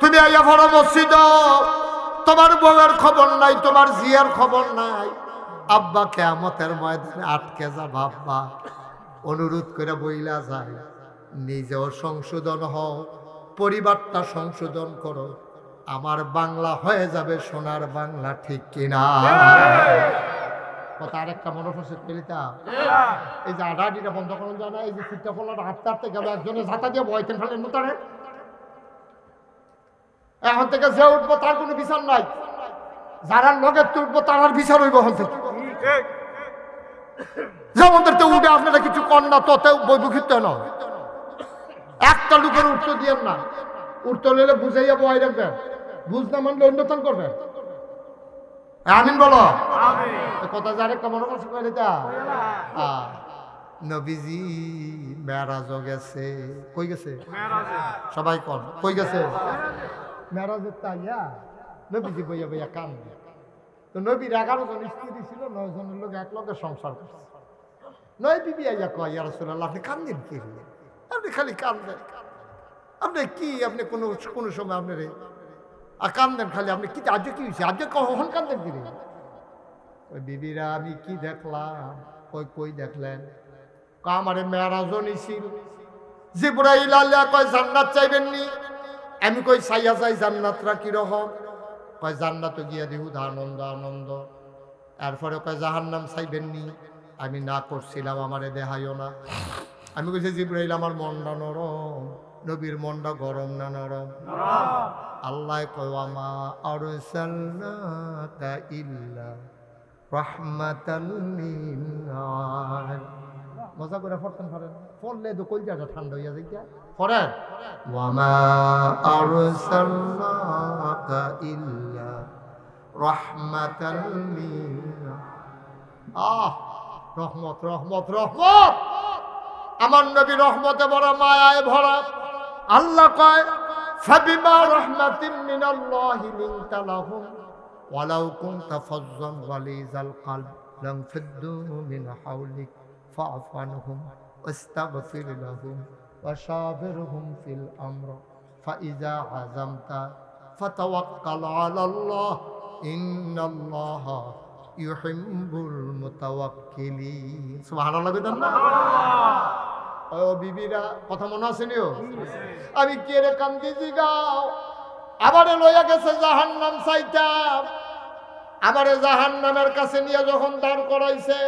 S1: তুমি আইয়া পড়ো মসজিদ, তোমার বউয়ের খবর নাই, তোমার জিয়ার খবর নাই। আব্বা কিয়ামতের ময়দানে আটকে যা বাবা, অনুরোধ করে বইলা যায়, নিজেও সংশোধন হও, পরিবারটা সংশোধন করো, আমার বাংলা হয়ে যাবে সোনার বাংলা, ঠিক কিনা? কথা আরেকটা মনে পড়ছে পেলিতা, এই যে আডাআডিটা বন্ধ করুন জানা, এই যে সিটটা খোলাটা হাঁটতে হাঁটতে গেল, একজনের ঝাঁটা দিয়ে বয়তেন ফেলেন মোতারে। এখন থেকে যে উঠবো তার কোনো বিচার নাই, যারা লগের উঠবো তার বিচার হইব। হল থেকে যেমন উঠে আপনারা কিছু কন্যা ততে বৈবুখিত নয়, একটা লোকের উঠতে দিয়েন না, উঠতে হলে বুঝাইয়া বয় রাখবেন, বুঝ না মানলে অন্যতন করবেন। আমিন বলো। কথা যারে কেমন কাছে কইলে তা নবীজি মেরাজ গেছে। কই গেছে? সবাই কন কই গেছে? মেরাজের তাইয়া নবীজি বইয়া বইয়া কান। তো নবীর 11 জন স্ত্রী ছিল, 9 জনের লোক এক লগে সংসার করছে। নয় বিবি আইয়া কয়, ইয়া রাসূলুল্লাহ আপনি কান্দেন কি? আপনি খালি কান্দেন, আপনি কি, আপনি কোনো সময় আপনার কান্দেন খালি, আপনি কি আজকে কি হয়েছে? আজকে কখন কান্দেন কি? ওই বিবিরা আমি কি দেখলাম? কই দেখলেন? আমারে মেরাজও নিছিল। জিবরাইল আল্লাহ কয় জান্নাত চাইবেননি? আমি কই চাইয়া চাই, জান্নাতরা কিরকম? কয় জান্নাত গিয়া দিহু আনন্দ আনন্দ। এরপরে কয় জাহান্নাম চাইবেননি? আমি না করছিলাম, আমারে দেখাইও না। আমি কইছি জিবরাইল আমার মনটা নরম, নবীর মনটা গরম না নরম? আল্লাহ কয় ওয়ামা আরসালনাকা ইল্লা রাহমাতাল লিল আলামিন। মজা করে পড়তেন পারেন, পড়লে তো কলজাটা ঠান্ডা হইয়া যায়। পড়েন ওয়ামা আরসালনাকা ইল্লা রাহমাতাল লিল। রহমত রহমত রহমত, আমার নবী রহমতে ভরা, মায়ায় ভরা। আল্লাহ কয় ফাবিমা রাহমাতিন মিনাল্লাহি লিনতা লাহুম ওয়ালাউ কুনতা ফাজ্জান গালিজাল কলব লাম ফাদ্দু মিন হাওলিক ফাআফু আনহুম ওয়াস্তাগফির লাহুম ওয়াশাবিরহুম ফিল আমর ফাইযা আযামতা ফাতাওয়াক্কাল আলাল্লাহ ইন্নাল্লাহা ইউহিব্বুল মুতাওয়াক্কিলিন। সুবহানাল্লাহ কইতাম না? ও বিবিরা কথা মনে আছে নিও? আমি কে রে কান্দিছি গাও, আবারে লইয়া গেছে জাহান্নাম চাইতাম, আমারে জাহান্নামের কাছে নিয়ে যখন দাঁড় করাইছে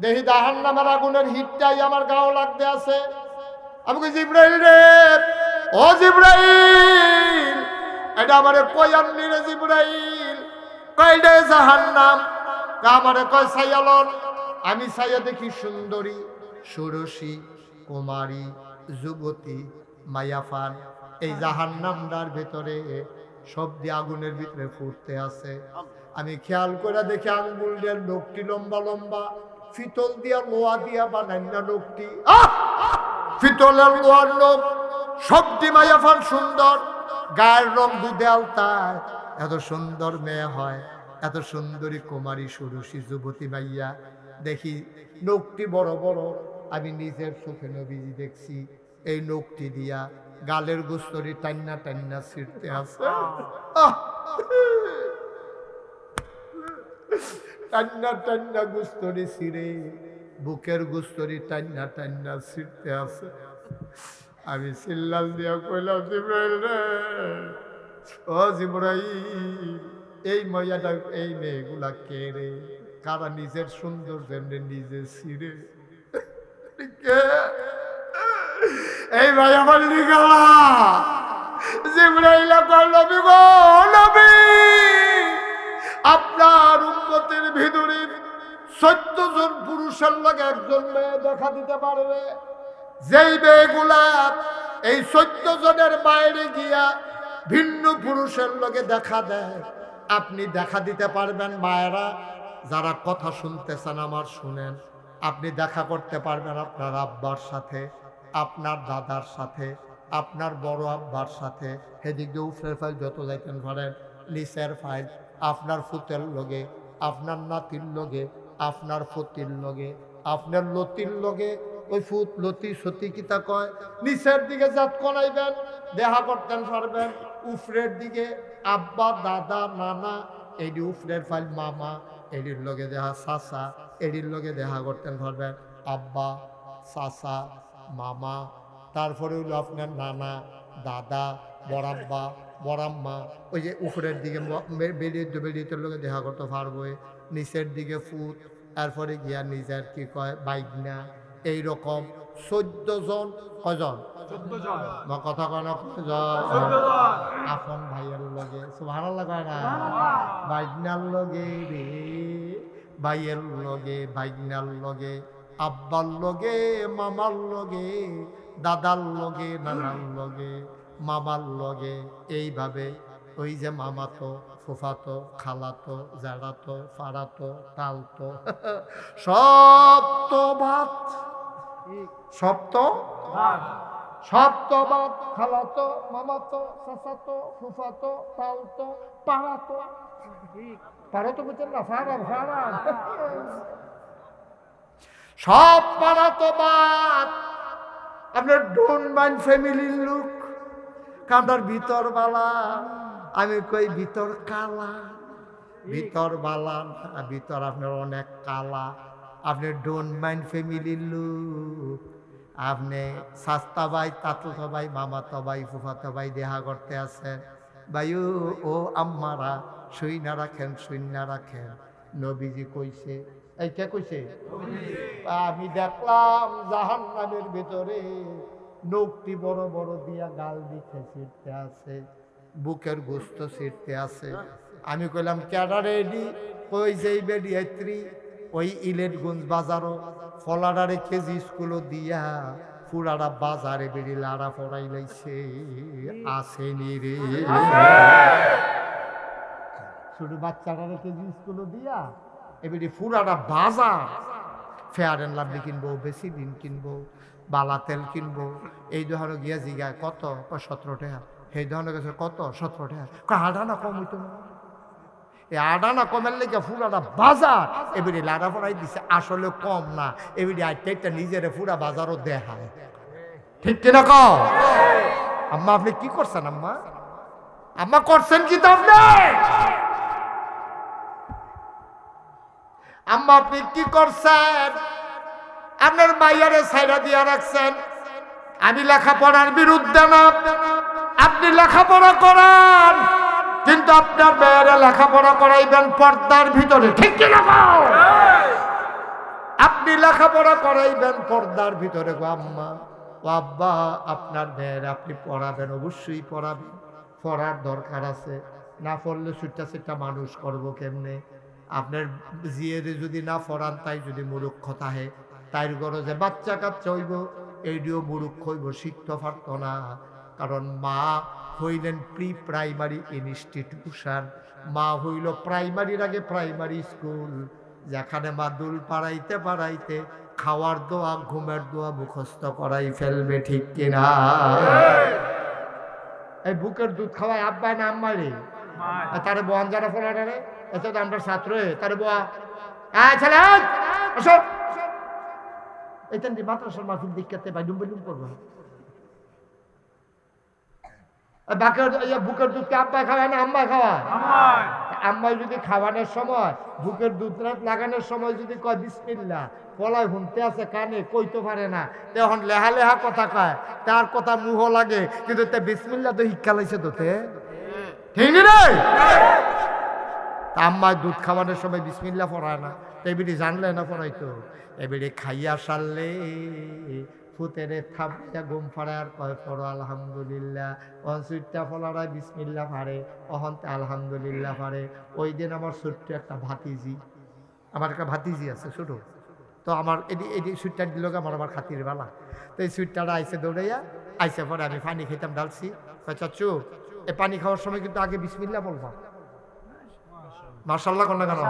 S1: দেখি জাহান্নামের আগুনের হিটটাই আমার গাও লাগতে আছে। আমি কই জিবরাইল রে, ও জিবরাইল, এটা আমারে কই আনলি রে জিবরাইল? কয়ডে জাহান্নাম? আমারে কয় সাইয়ালন। আমি সাইয়া দেখি সুন্দরী, ষোড়শী, কুমারী, যুবতী, মায়াফান এই জাহান্নামটার ভেতরে সব দিয়ে আগুনের ভিতরে ফুটতে আছে। আমি খেয়াল করে দেখি আঙ্গুল দিয়ে লোকটি লম্বা লম্বা, ফিতল দিয়া লোহা দিয়া বানাই না লোকটি, ফিতলের লোহার লোক, সবটি মায়াফান সুন্দর, গায়ের রং দুধে আলতায়, এত সুন্দর মেয়ে হয়, এত সুন্দরী কুমারী ষোড়শী যুবতী মাইয়া। দেখি লোকটি বড় বড়, আমি নিজের চোখে নবীজি দেখছি এই লোকটি দিয়া গালের গুস্তরি টান্না টান্না ছিঁড়তে আছে, টান্না টান্না গুস্তরি ছিঁড়ে বুকের গুস্তরি টান্না টান্না ছিঁড়তে আছে। আমি চিল্লাল দিয়া কইলাম জিবরাইল রে, ও জিবরাইল, এই মাইয়াটা এই মেয়েগুলা কে রে? কারা নিজের সৌন্দর্যের নিজে ছিঁড়ে? এই ভাই আমার লিগালা জিবরাইল কয় নবী গো, নবী আপনার উম্মতের ভিতরে 14 জন পুরুষের লগে একজন মেয়ে দেখা দিতে পারবে। যেই মেয়েগুলা এই 14 জনের বাইরে গিয়া ভিন্ন পুরুষের লগে দেখা দেয়, আপনি দেখা দিতে পারবেন? মায়েরা যারা কথা শুনতেছেন আমার শুনেন, আপনি দেখা করতে পারবেন আপনার আব্বার সাথে, আপনার দাদার সাথে, আপনার বড় আব্বার সাথে। সেদিক দিয়ে উপরের ফাইল যত যাইতেন পারেন, নিচের ফাইল আপনার ফুতের লগে, আপনার নাতির লগে, আপনার ফতির লগে, আপনার লতির লগে। ওই ফুত লতি সতী কিতা কয়, নিচের দিকে জাত কনাইবেন, দেখা করতেন পারবেন। উপরের দিকে আব্বা, দাদা, নানা, এটি উপরের ফাইল মামা, এটির লগে দেখা চাচা, এটির লগে দেখা করতেন পারবেন আব্বা, চাচা, মামা। তারপরে হইল আপনার নানা, দাদা, বড়াব্বা, বড়াম্মা। ওই যে উপরের দিকে বেরিয়ে লোকে দেখা করতে পারবো। নিচের দিকে ফুট, তারপরে গিয়া নিজের কি কয় বাইকনা। এইরকম 14 জন। কজন? 14 জন। কথা কয় না? আপন ভাইয়ের লগে, সুবহানাল্লাহ কয় না? বাইকনার লগে রে, ভাইয়ের লগে, বাইকনার লগে, আব্বার লগে, মামার লগে, দাদার লগে, নানার লগে, মামার লগে। এইভাবে ওই যে মামাতো, ফুফাতো, খালাতো, জাড়াতো, ফাড়াতো, টালতো, সপ্তভাত, সপ্তভাত, খালাতো, মামাতো, চাচাতো, ফুফাতো, টালতো, পাড়াতো। পাড়াতো বুঝছেন না? ফাড়া সব পাড়াতো বাদ। আপনার ডোন মাইন্ড ফ্যামিলির লোক, কাঁদার ভিতর বালা। আমি কই ভিতর কালা, ভিতর বালা, ভিতর আপনার অনেক কালা। আপনি ডোন মাইন্ড ফ্যামিলির লোক, আপনি সাস্তা ভাই, তাতুতো ভাই, মামাতো ভাই, ফুফাতো ভাই দেখা করতে আছেন। ভাইও ও আম্মারা শুইনা রাখেন, শুইনা রাখেন। নবীজি কইছে, এই কে কইছে? আমি দেখলাম জাহান্নামের ভিতরে নখটি বড় বড় দিয়া গাল দিতে ছিঁড়তে আছে, বুকের গোস্ত ছিঁড়তে আছে। আমি কইলাম কেডা রেডি? কই যেই বেডি আইত্রি ওই ইলেটগঞ্জ বাজারও ফলাডারে কেজি স্কুলও দিয়া পুরাটা বাজারে বেড়ি লাড়া পড়াই লাইছে। আসেনি রে ছোট বাচ্চাটারে কেজি স্কুলও দিয়া এবারে পুরাটা বাজার ফেয়ার অ্যান্ড লাভলি কিনবো, বেসিলিন কিনবো, বালা তেল কিনবো, এই ধরনের গিয়া জিগায় কত 17 টাকা, সেই ধরনের গেছে কত 17 টাকা, 8 আনা কম হইতো না? এই 8 আনা কমের লেগে ফুরাটা বাজার এবারে লাড়া পড়াই দিছে, আসলে কম না, এবারে আইটা নিজের ফুরা বাজারও দেখায়, ঠিক কিনা কও? আম্মা আপনি কি করছেন আম্মা? আম্মা করছেন কি তো আপনি? আম্মা আপনি কি করছেন? আপনার মাইয়ারে সাইরা দিয়া রাখছেন। আমি লেখাপড়ার বিরুদ্ধে না, আপনি লেখাপড়া করান, কিন্তু আপনার মেয়েরা লেখাপড়া করাইবেন পর্দার ভিতরে, ঠিক কি না? আপনি লেখাপড়া করাইবেন পর্দার ভিতরে গো আম্মা। ও আব্বা, আপনার মেয়েরা আপনি পড়াবেন, অবশ্যই পড়াবেন, পড়ার দরকার আছে, না পড়লে সুট্টা মানুষ করব কেমনে? আপনার জিয়েরে যদি না পড়ান, তাই যদি মূর্খ থাকে, তাই গরজে বাচ্চা কাচ্চা হইব, এইটিও মূর্খ হইব, শিখতে পারত না। কারণ মা হইলেন প্রি প্রাইমারি ইনস্টিটিউশন, মা হইল প্রাইমারির আগে প্রাইমারি স্কুল, যেখানে মা দুল পাড়াইতে পাড়াইতে খাওয়ার দোয়া, ঘুমের দোয়া মুখস্থ করাই ফেলবে, ঠিক কিনা? এই বুকের দুধ খাওয়ায় আব্বা না আম্মা রে? তারে বোয়ান যারা ফোলাটা রে, এত তো আমরা ছাত্র, তারে বোয়া ছেলে এইখান দিয়ে মাদ্রাসার মাহফিল দিকতে বাইডুম বাইডুম করবো। বুকের দুধকে আব্বা খাওয়ায় না আম্মা খাওয়ায়? আম্মাই যদি খাওয়ানোর সময় বুকের দুধ লাগানোর সময় যদি কয় বিসমিল্লাহ, পলায় শুনতে আছে কানে, কইতে পারে না, তখন লেহা লেহা কথা কয়, তার কথা মুহ লাগে, কিন্তু বিসমিল্লাহ তো শিক্ষা লাইছে তোতে, ঠিক রে? আম্মায় দুধ খাওয়ানোর সময় বিসমিল্লাহ পড়ায় না, এবারে জানলে না পড়াইতো, এবারে খাইয়া সারলে ফুতেরে থাপিয়া ঘুম ফাড়ে আর কয় পড়ো আলহামদুলিল্লাহ, অহন সুইটটা ফলারায় বিসমিল্লাহ ফাড়ে, অহন্তে আলহামদুলিল্লাহ ফাড়ে। ওই দিন আমার ছোট্ট একটা ভাতিজি, আমার একটা ভাতিজি আছে ছোটো, তো আমার এটি সুইটটা দিল আমার খাতির বেলা, তো এই সুইটটাটা আইসে দৌড়াইয়া আইসে পরে আমি পানি খেতাম ডালছি, চাচু এই পানি খাওয়ার সময় কিন্তু আগে বিসমিল্লাহ বলবা। মাশাআল্লাহ কন্যা কেন?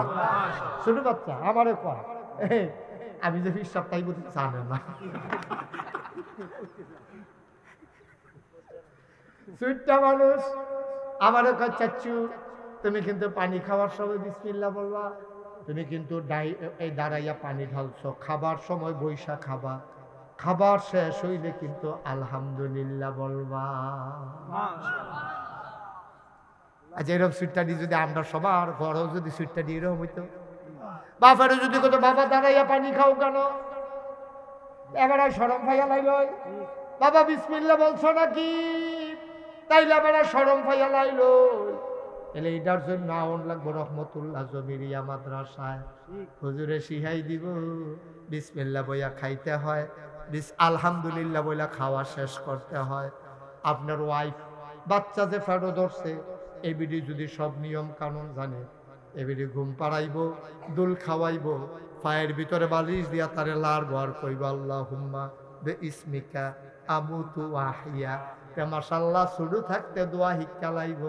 S1: ছোট বাচ্চা আমারে কয়, আমি যে হিসাব তাই বলতে জানে না। সুইটটা মানুষ আমারে কয়, চাচু তুমি কিন্তু পানি খাওয়ার সময় বিসমিল্লাহ বলবা, তুমি কিন্তু এই দাঁড়াইয়া পানি ঢালছো, খাবার সময় বৈশা খাবা, খাবার শেষ হইলে কিন্তু আলহামদুলিল্লাহ বলবা। আচ্ছা, এরকম সুইটটা যদি আমরা সবার ঘরেও যদি সুইটটা দিয়ে এরকম হইতো, বাপারে যদি কত বাবা দাঁড়াইয়া পানি খাও কেন, এবার সরম ভাইয়া লাইল, বাবা বিসমিল্লাহ বলছো নাকি, তাইলে আবার সরম ভাইয়া লাইল। এলে এটার জন্য আউন লাগবো রহমতুল্লাহ জমিরিয়া মাদ্রাসায়, হুজুরে শিখাই দিব বিসমিল্লাহ বইয়া খাইতে হয়, আলহামদুলিল্লাহ বইলা খাওয়া শেষ করতে হয়। আপনার ওয়াইফ বাচ্চা যে ফেরো ধরছে, এবিডি যদি সব নিয়ম কানুন জানে, এবিডি ঘুম পাড়াইব, দুল খাওয়াইব, পায়ের ভিতরে বালিশ দিয়া তারে লার বার কইব আল্লাহুম্মা বে ইসমিকা আমুতু ওয়াহিয়া, তে মাশাআল্লাহ শুরু থাকতে দোয়া শিক্ষা লাইব,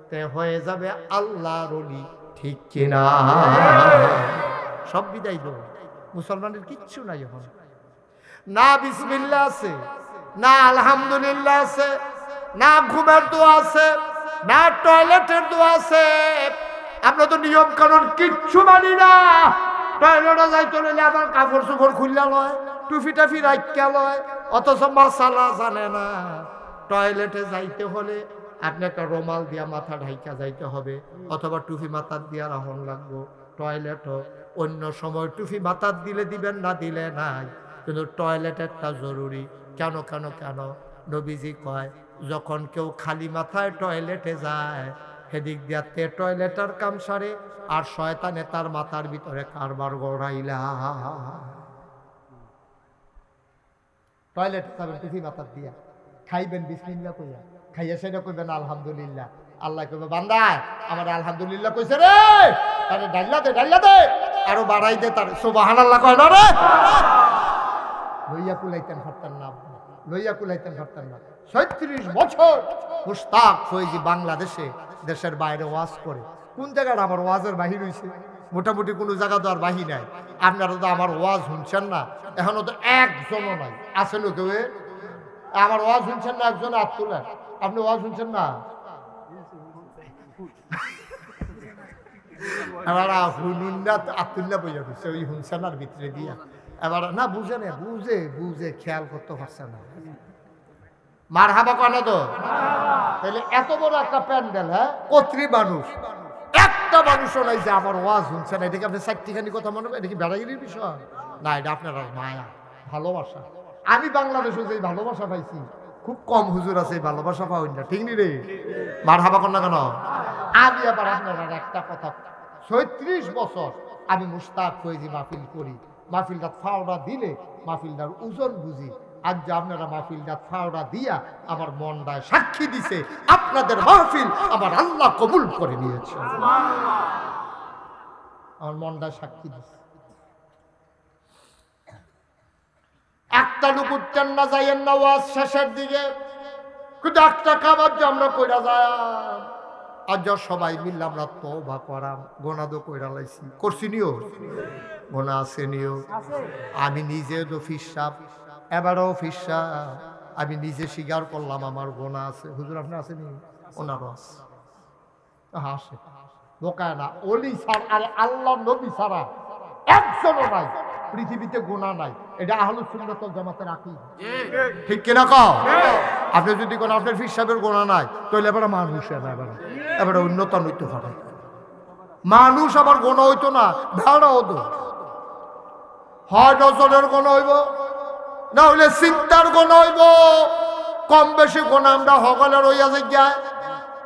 S1: তে হয়ে যাবে আল্লাহর ওলি, ঠিক কিনা? সব বিদায় দো, মুসলমানের কিচ্ছু নাই এখন, না বিসমিল্লাহ আছে, না আলহামদুলিল্লাহ আছে, না ঘুমের দোয়া আছে, না টয়লেটের দোয়া আছে। আমরা তো নিয়ম কানুন কিচ্ছু মানি না। টয়লেটে যাইতে হলে আবার কাপড় চোপড় খুললা লয়, টুফি টাফি রাখিয়া লয়, অথচ মাসালা জানে না। টয়লেটে যাইতে হলে আপনি একটা রুমাল দিয়া মাথা ঢাইকা যাইতে হবে, অথবা টুফি মাথার দিয়া রাখন লাগবো। টয়লেটও অন্য সময় টুফি মাথার দিলে দিবেন, না দিলে নাই, কিন্তু টয়লেটেরটা জরুরি। কেন কেন কেন? নবীজি কয়, যখন কেউ খালি মাথায় টয়লেটে যায়, সেদিক দিয়াতে টয়লেটের কাম সারে, আর শয়তানে তার মাথার ভিতরে কারবার গড়াইলা। টয়লেটে যাবেন টুফি মাথার দিয়া, খাইবেন বিসমিল্লাহ কইয়া, খাইয়া সেটা কইবেন আলহামদুলিল্লাহ। আল্লাহ কইবে, বান্দা আমার আলহামদুলিল্লাহ কইছে রে, তারে ডাইলা দে, ডাইলা দে, আরো বাড়াই দে, তার সুবহানাল্লাহ কয় না রে। লইয়া কুলাইতেন পারতেন না, লইয়া কুলাইতেন পারতেন না। ৩৬ বছর মুশতাক ফৈজি বাংলাদেশে, দেশের বাইরে ওয়াজ করে। কোন জায়গাটা আমার ওয়াজের বাহির হইছে? মোটামুটি কোনো জায়গা তো আর বাহি নাই। আপনারা তো আমার ওয়াজ শুনছেন না, এখনো তো একজনও নাই, আছে লোকে আমার ওয়াজ শুনছেন না, একজন হাত তুলেন। আপনি ওয়াজ শুনছেন না? এবার হুনুন্না আতুল্লা বইয়া দিচ্ছে ওই হুনসানার ভিতরে দিয়া। এবার না বুঝে না, বুঝে বুঝে খেয়াল করতে পারছে না। মার হাবা কেন তো? তাহলে এত বড় একটা প্যান্ডেল, হ্যাঁ, কত্রি মানুষ, একটা মানুষও নাই যে আমার ওয়াজ শুনছে না। এটাকে আপনি চারটিখানি কথা মনে হয়, এটা কি বেড়াগিরির বিষয় না, এটা আপনার মায়া, ভালোবাসা। আমি বাংলাদেশে যে ভালোবাসা পাইছি, খুব কম হুজুর আছে এই ভালোবাসা পাওয়া না, ঠিক নি রে? মার হাবা কর না কেন? আমি আবার আপনার একটা কথা, ৩৬ বছর আমি মুস্তাক ফয়েজি মাহফিল করি, মাহফিলটা ফাওড়া দিলে মাহফিলটার ওজন বুঝি। আজ যে আপনারা মাহফিলটা ফাওড়া দিয়া আমার মনটায় সাক্ষী দিছে, আপনাদের মাহফিল আমার আল্লাহ কবুল করে নিয়েছে, আমার মনটায় সাক্ষী দিছে। একটা লোক উঠতেন না, যাইয়েন না ওয়াজ শেষের দিকে, কিন্তু একটা খাবার যে আমরা কইরা যায়। আজ সবাই মিললে আমরা তওবা করাম, গোনা তো কইরা লাইছি, করছি নিও, গোনা আছে নিও। আমি নিজে তো ফিসাব, এবারও ফিসা, আমি নিজে স্বীকার করলাম আমার গোনা আছে। হুজুর আপনার আছে নি? ওনারও আছে। হাসে বোকা না, ওলি ছাড়া, আরে আল্লাহ নবী ছাড়া একজনও নাই পৃথিবীতে, গোনা নাই। এটা আহলুস সুন্নাত ওয়াল জামাতের আকীদা, ঠিক কিনা কও? আপনি যদি কোন আপনার ফির সাহেবের গোনা নাই, তাহলে এবারে মানুষ এবারে উন্নত হইতে পারে। মানুষ আবার গোনা হইতো না, ভেড়া হতো। হয় নজরের গোনা হইব, না হইলে চিন্তার গোনা হইব। কম বেশি গোনা আমরা হগলের হইয়া যাই,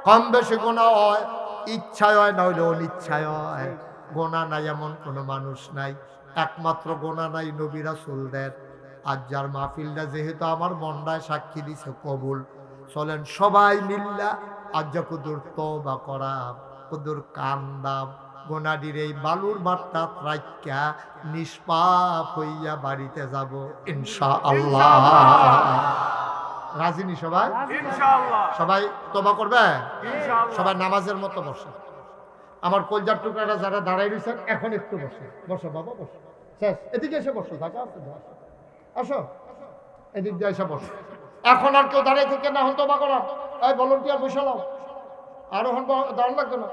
S1: কম বেশি গোনা হয়, ইচ্ছায় হয়, না হইলে অনিচ্ছায় হয়। গোনা নাই এমন কোনো মানুষ নাই, একমাত্র গোনা নাই নবী রাসূলদের। আজ যার মাহফিলটা যেহেতু আমার মনটায় সাক্ষী দিছে কবুল, চলেন সবাই মিল্লা আজ যা কুদুর তওবা করাম, কুদুর কান্দাম, গোনাডির এই বালুর মাঠটা রাইখা নিষ্পাপ হইয়া বাড়িতে যাব ইনশাআল্লাহ। রাজি নি সবাই? ইনশাআল্লাহ। সবাই তওবা করবে ইনশাআল্লাহ। সবাই নামাজের মতো বসে। আমার কলজার টুকরাটা যারা দাঁড়াই রয়েছেন, এখন একটু বসে, বসো বাবা বসো, শেষ, এদিকে এসে বসো, থাকা আসো, এদিক দিয়ে এসে বসো। এখন আর কেউ দাঁড়িয়ে থেকে না, হন তওবা করো, এই ভলান্টিয়ার বসালাম, আরো হন দাঁড়ান লাগবে না।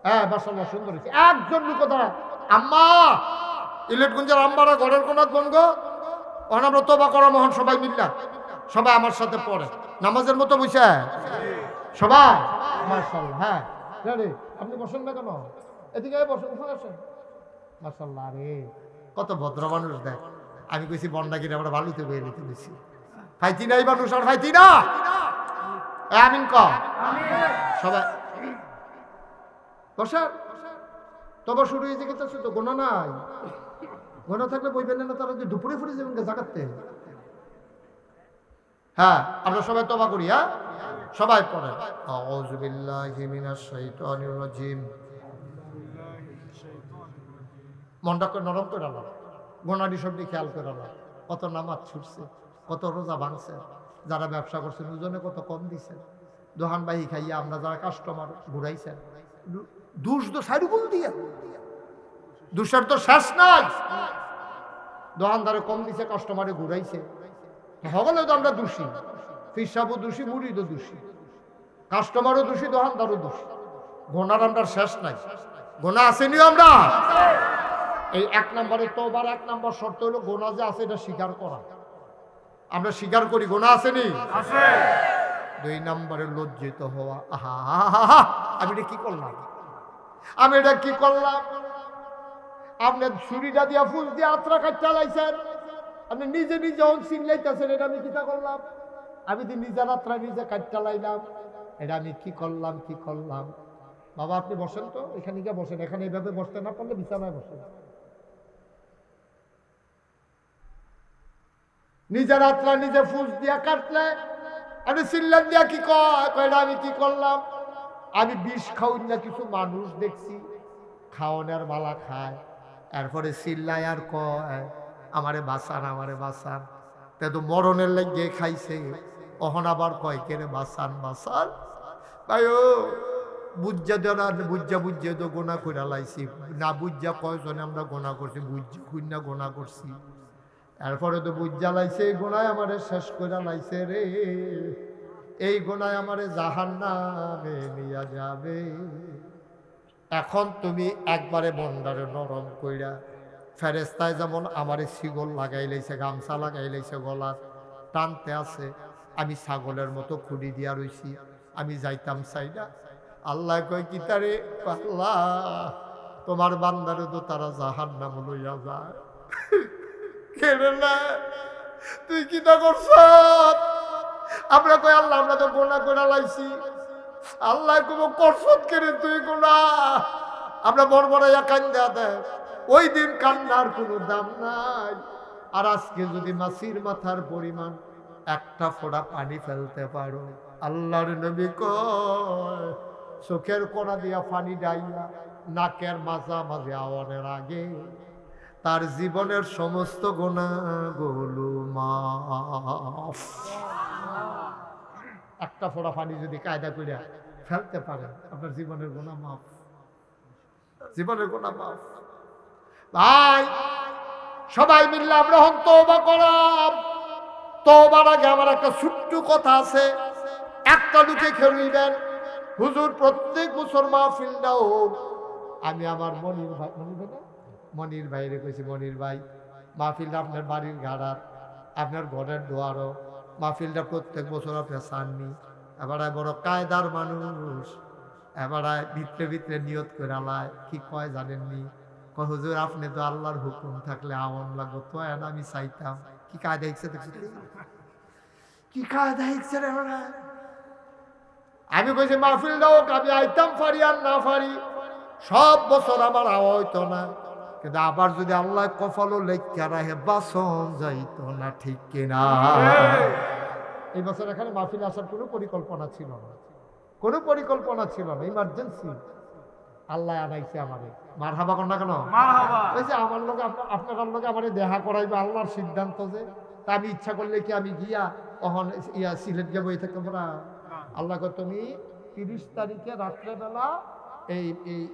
S1: হ্যাঁ মাশাআল্লাহ, সুন্দর হয়েছে। একজন লোক দাঁড়া, আম্মা ইলেটগুঞ্জের আম্মারা ঘরের কোনাত বনগ, ওখানে আমরা তওবা করা মহান সবাই মিল্লা, সবাই আমার সাথে পড়ে নামাজের মতো বুঝছে সবাই, মাশাআল্লাহ। হ্যাঁ রেডি, আপনি বসেন না কেন, এদিকে বসেন, উঠে আসেন। মাশাআল্লাহ রে, কত ভদ্র মানুষ দেখ। আমি কইছি বন্ডাগিরি আমরা বালুতে বয়ে নিতে দিছি, ফাইতি নাই মানুষ আর ফাইতি না। আমিন ক সবাই বসেন। তবে শুরু হয়েছে গেছে তো, গোনা নাই, গোনা থাকলে বইবেন না, তারা যে দুপুরে ফুরে যাবেন জাগাতে। হ্যাঁ আমরা সবাই তওবা করি, হ্যাঁ সবাই পড়ে আউযু বিল্লাহি মিনাশ শাইতানির রাজিম। মনটাকে নরম করে আলো, গোনাডি সবটি খেয়াল করে আলো। কত নামাজ ছুটছে, কত রোজা ভাঙছে, যারা ব্যবসা করছেন ওজনে কত কম দিছেন, দোকান বাহি খাইয়া আমরা যারা কাস্টমার ঘুরাইছেন, দুষ তো সাইডুকুল দিয়ে, দুষের তো শেষ নাই। দোকানদারে কম দিছে, কাস্টমারে ঘুরাইছে, হগলে তো আমরা দোষী, ফিসাবও দোষী, মুড়িদও দোষী, কাস্টমারও দোষী, দোকানদারও দোষী। গোনার আমরা শেষ নাই, গোনা আসেনি আমরা। এই এক নম্বরে তওবার এক নম্বর শর্ত হলো গোনা যে আছে এটা স্বীকার করা। আমরা স্বীকার করি গোনা আসেনি, দুই নম্বরে লজ্জিত হওয়া, আহা আমি এটা কি করলাম, আমি এটা কি করলাম। আপনি ছুরিটা দিয়া ফুল দিয়ে আত্রা কাট চালাইছেন, আপনি নিজে নিজে চিনলাইতেছেন, এটা আমি কিটা করলাম, আমি তো নিজের আত্রা নিজে কাট চালাইলাম, এটা আমি কি করলাম, কি করলাম। বাবা আপনি বসেন তো, এখানে গিয়ে বসেন, এখানে এইভাবে বসতে না পারলে বিছানায় বসেন। নিজের আত্রা নিজে ফুল দিয়া কাটলে আপনি চিনলেন দিয়া কি কয়, আমি কি করলাম। আমি বিষ খাওয়াই না, কিছু মানুষ দেখছি খাওয়ানোর মালা খায়, এরপরে চিল্লায় আর কয় আমারে বাঁচান, আমারে বাঁচান। তা তো মরণের লাগিয়ে খাইছে, অহন আবার কয় কেরে বাঁচান বাঁচান। ভাই ও বুঝা দেওয়া বুঝা তো গোনা করে লাইছি না, বুঝা কয়জনে আমরা গোনা করছি, বুঝা কুইনা গোনা করছি, এরপরে তো বুঝা লাইছে এই গোনায় আমারে শেষ করে লাইছে রে, এই গোনায় আমারে জাহান্নামে নিয়ে যাবে। এখন তুমি একবারে মনটারে নরম কইরা, ফেরেস্তায় যেমন আমারে শিগল লাগাই লাইছে, গামছা লাগাই লাইছে, গলার টানতে আছে, আমি ছাগলের মতো খুঁড়ি দিয়া রইছি, আমি যাইতাম চাই না। আল্লাহ কয় কি তারে, আল্লাহ তোমার বান্দারে তো তারা জাহান্নামে লইয়া যায়। কেড়ে না তুই কি তা করছ? আমরা কই আল্লাহ আমরা তো গোনা করে লাইছি। আল্লাহ কোনো করছত কেড়ে তুই গোনা, আমরা বড়বড়াইয়া কান্দা দেয়, ওই দিন কান্নার কোনো দাম নাই। আর আজকে যদি মাছির মাথার পরিমাণ একটা ফোঁটা পানি ফেলতে পারো, আল্লাহর নবী কয় চোখের কোনা দিয়া পানি ডাইয়া নাকের মাঝামাঝি আওয়ানের আগে তার জীবনের সমস্ত গুনাহগুলো মাফ। একটা ফোঁটা পানি যদি কায়দা করিয়া ফেলতে পারেন, আপনার জীবনের গুনাহ মাফ, জীবনের গুনাহ মাফ। ভাই সবাই মিললে আমরা হন তওবা করাম। তওবার আগে আমার একটা ছোট্ট কথা আছে, একটা লুকে খেলুইবেন হুজুর প্রত্যেক বছর মাহফিলটা হোক। আমি আমার মনির ভাইরে কইছি, মনির ভাই মাহফিলটা আপনার বাড়ির ঘাড়ার, আপনার ঘরের দোয়ারও, মাহফিলটা প্রত্যেক বছর আপনি চাননি। এবার বড় কায়দার মানুষ, এবার ভিতরে ভিতরে নিয়ত করে আলায় কি কয় জানেননি, কয় হুজুর আপনি তো আল্লাহর হুকুম থাকলে আমন লাগতো তো, আমি চাইতাম। কি কায়দা হিকছে দেখছি, কি কায়দা হিকছে রে। আমি কইছি মাহফিলটা হোক, আমি আইতাম পারি আর না পারি, সব বছর আমার আওয়া হইতো না, কিন্তু আবার যদি আল্লাহ কপালও লেখা রাখে বাসন যাইতো না, ঠিক কিনা? এই বছর এখানে মাহফিল আসার কোনো পরিকল্পনা ছিল না, কোনো পরিকল্পনা ছিল না, ইমার্জেন্সি আল্লাহ আনাইছে আমারে। মারহাবা কর না কেন? আমার লোক আপনার লোক আমার দেখা করাইবে আল্লাহর সিদ্ধান্ত। যে তা আমি ইচ্ছা করলে কি আমি গিয়া তখন সিলেট যাবো এই থাকতে পারা? আল্লাহ তুমি 30 তারিখে রাত্রেবেলা এই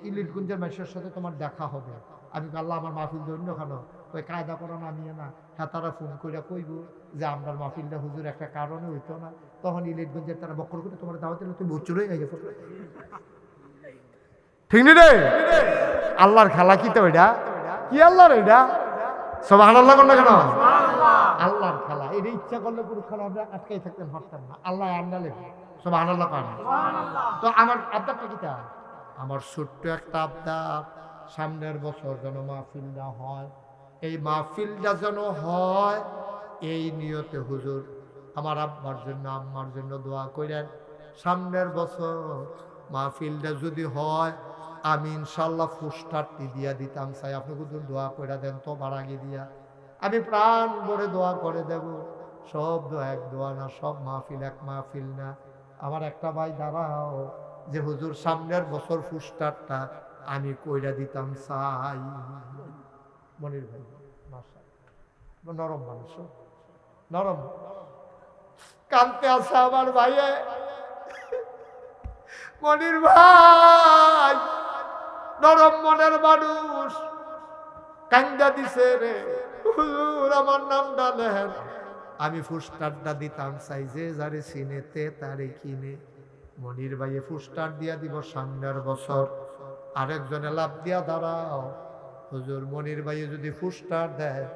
S1: ইলিটগঞ্জের মানুষের সাথে তোমার দেখা হবে। আমি আল্লাহ আমার মাহফিল ধন্য কেন? ওই কায়দা করা নামিয়ে না, হ্যাঁ তারা ফোন করে কইব যে আমার মাহফিলটা হুজুর একটা কারণে হইতো না, তখন ইলিটগঞ্জের তারা বক্কর করে তোমার দাওয়াত দিলে তুমি উচ্চুর হয়ে গেছে। ঠিক নি রে? আল্লাহর খেলা কি তো এটা? কি আল্লাহর এটা? সুবহানাল্লাহ কর না কেন? আল্লাহর খেলা, এটা ইচ্ছা করলে পুরুক্ষণ আমরা আটকাই থাকতেন, হাঁটতেন না, আল্লাহ আন্দালে। সুবহানাল্লাহ কর। তো আমার আবদারটা কিটা? আমার ছোট্ট একটা আবদার, সামনের বছর যেন মাহফিলটা হয়, এই মাহফিলটা যেন হয় এই নিয়তে হুজুর আমার আব্বার জন্য আম্মার জন্য দোয়া করেন। সামনের বছর মাহফিলটা যদি হয় আমি ইনশাল্লাহ পোস্টারটি দিয়া দিতাম চাই, আপনি হুজুর দোয়া করে দেন তো বাড়াগি দিয়া, আমি প্রাণ ভরে দোয়া করে দেব। সব দোয়া এক দোয়া না, সব মাহফিল এক মাহফিল না। আমার একটা ভাই দাঁড়াও যে হুজুর সামনের বছর পোস্টারটা আমি কইরা দিতাম চাই। মনির ভাই মাশাআল্লাহ, নরম মানুষ, নরম, কানতে আছে আমার ভাইয়ে। মনির ভাই নরম মনের মানুষ, কান্দা দিছে রে হুজুর আমার নামটা লেন, আমি পোস্টারটা দিতাম চাই, যে যারে চিনেতে তারে কিনে। মনির ভাইয়ে পোস্টার দিয়া দিব সামনের বছর। আরেকজনে লাভ দিয়া দাঁড়াও, হুজুর মনির ভাইয়ে যদি পোস্টার দেয়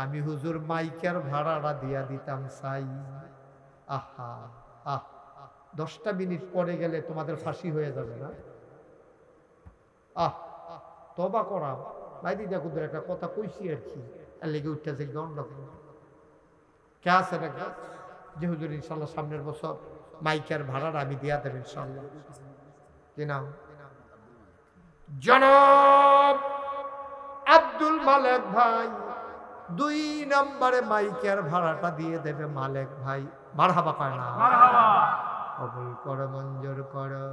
S1: আমি হুজুর মাইকের ভাড়াটা দিয়া দিতাম চাই। আহা আহ 10টা মিনিট পরে গেলে তোমাদের ফাঁসি হয়ে যাবে না? তবা করা ভাই, দিদা কুদের একটা কথা কইছি আর কি, আর লেগে উঠতেছে গন্ড কে আছে একটা যে হুজুর ইনশাল্লাহ সামনের বছর মাইকের ভাড়ার আমি দিয়া দেব ইনশাল্লাহ। কি নাম? জনাব আব্দুল মালেক ভাই 2 নম্বরে মাইকের ভাড়াটা দিয়ে দেবে মালেক ভাই। মারহাবা কয় না? কবুল করো, মঞ্জুর করো।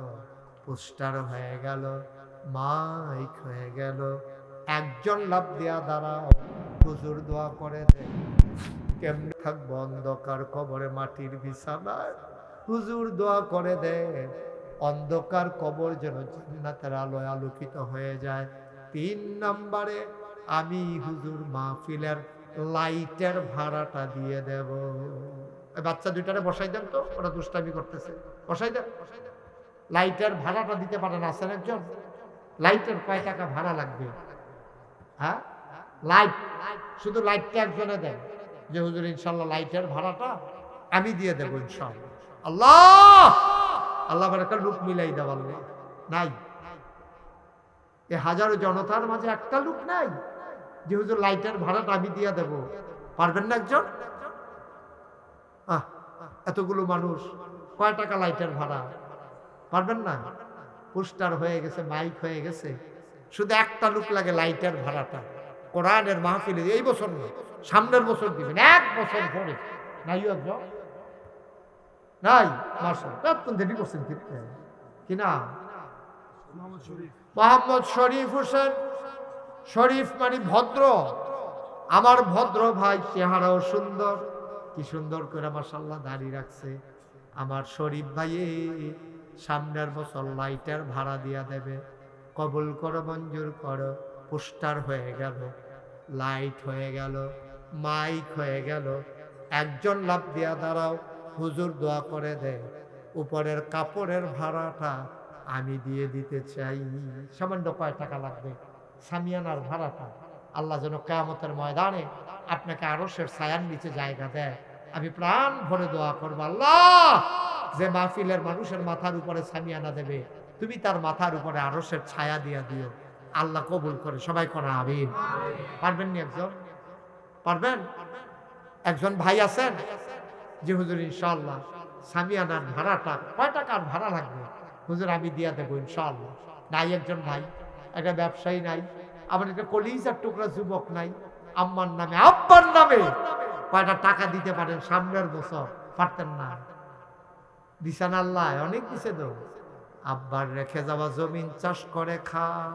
S1: পোস্টার হয়ে গেল, মাইক হয়ে গেল। একজন লাভ দিয়া দাঁড়াও, হুজুর দোয়া করে দে। কেমনে থাকবো অন্ধকার কবরে মাটির বিছানায়, হুজুর দোয়া করে দে অন্ধকার কবর যেন জান্নাতের আলোয় আলোকিত হয়ে যায়। 3 নম্বরে আমি হুজুর মাহফিলের লাইটের ভাড়াটা দিয়ে দেব। বাচ্চা দুইটারে বসাই দেন তো, ওরা দুষ্টামি করতেছে, বসাই দেন। লাইটের ভাড়াটা দিতে পারেন? আছেন একজন? লাইটের কয় টাকা ভাড়া লাগবে? হ্যাঁ, লাইট, শুধু লাইটটা একজনে দেন যে হুজুর ইনশাল্লাহ লাইটের ভাড়াটা আমি দিয়ে দেবো ইনশাল্লাহ। আল্লাহ আল্লাহ একটা লোক মিলাই দেওয়ার নাই। এ হাজারো জনতার মাঝে একটা লোক নাই যে হুজুর লাইটের ভাড়াটা আমি দিয়ে দেব। পারবেন না একজন? এতগুলো মানুষ, কয় টাকা লাইটের ভাড়া? পারবেন না? পোস্টার হয়ে গেছে, মাইক হয়ে গেছে, শুধু একটা লোক লাগে লাইটের ভাড়াটা। কোরআনের মাহফিলে এই বছর না, সামনের বছর দিবেন, 1 বছর পরে। নাই একজন? নাই? মাশাআল্লাহ, কোন দেরি করছেন কি না? মোহাম্মদ শরীফ হোসেন। শরীফ মানে ভদ্র। আমার ভদ্র ভাই, চেহারাও সুন্দর, কি সুন্দর করে মাশাআল্লাহ দাড়ি রাখছে। আমার শরীফ ভাই সামনের বছর লাইটের ভাড়া দিয়া দেবে। কবুল করো, মঞ্জুর করো। পোস্টার হয়ে গেল, লাইট হয়ে গেল, মাইক হয়ে গেল। একজন লাভ দিয়া দাঁড়াও, হুজুর দোয়া করে দে, উপরের কাপড়ের ভাড়াটা আমি দিয়ে দিতে চাই। সামান্য কয় টাকা লাগবে? সামিয়ানার ভাড়াটা। আল্লাহ যেন কিয়ামতের ময়দানে আপনাকে আরশের ছায়ার নিচে জায়গা দেয়। আমি প্রাণ ভরে দোয়া করবো, আল্লাহ যে মাহফিলের মানুষের মাথার উপরে সামিয়ানা দেবে, তুমি তার মাথার উপরে আরশের ছায়া দিয়া দিও। আল্লাহ কবুল করে। সবাই করে আমিন। পারবেন নি একজন? পারবেন? একজন ভাই আছেন যে হুজুর ইনশাআল্লাহ সামিয়ানার ভাড়াটা কয় টাকার ভাড়া লাগবে? হুজুর আমি দিয়া দেবো ইনশাআল্লাহ। নাই একজন ভাই? একটা ব্যবসায়ী নাই? আমার একটা কলিজার টুকরা যুবক নাই? আম্মার নামে, আব্বার নামে কয়টা টাকা দিতে পারেন সামনের বছর? পারতেন না? দিছেন আল্লাহ, অনেক দিছে তো। আব্বার রেখে যাওয়া জমিন চাষ করে খান,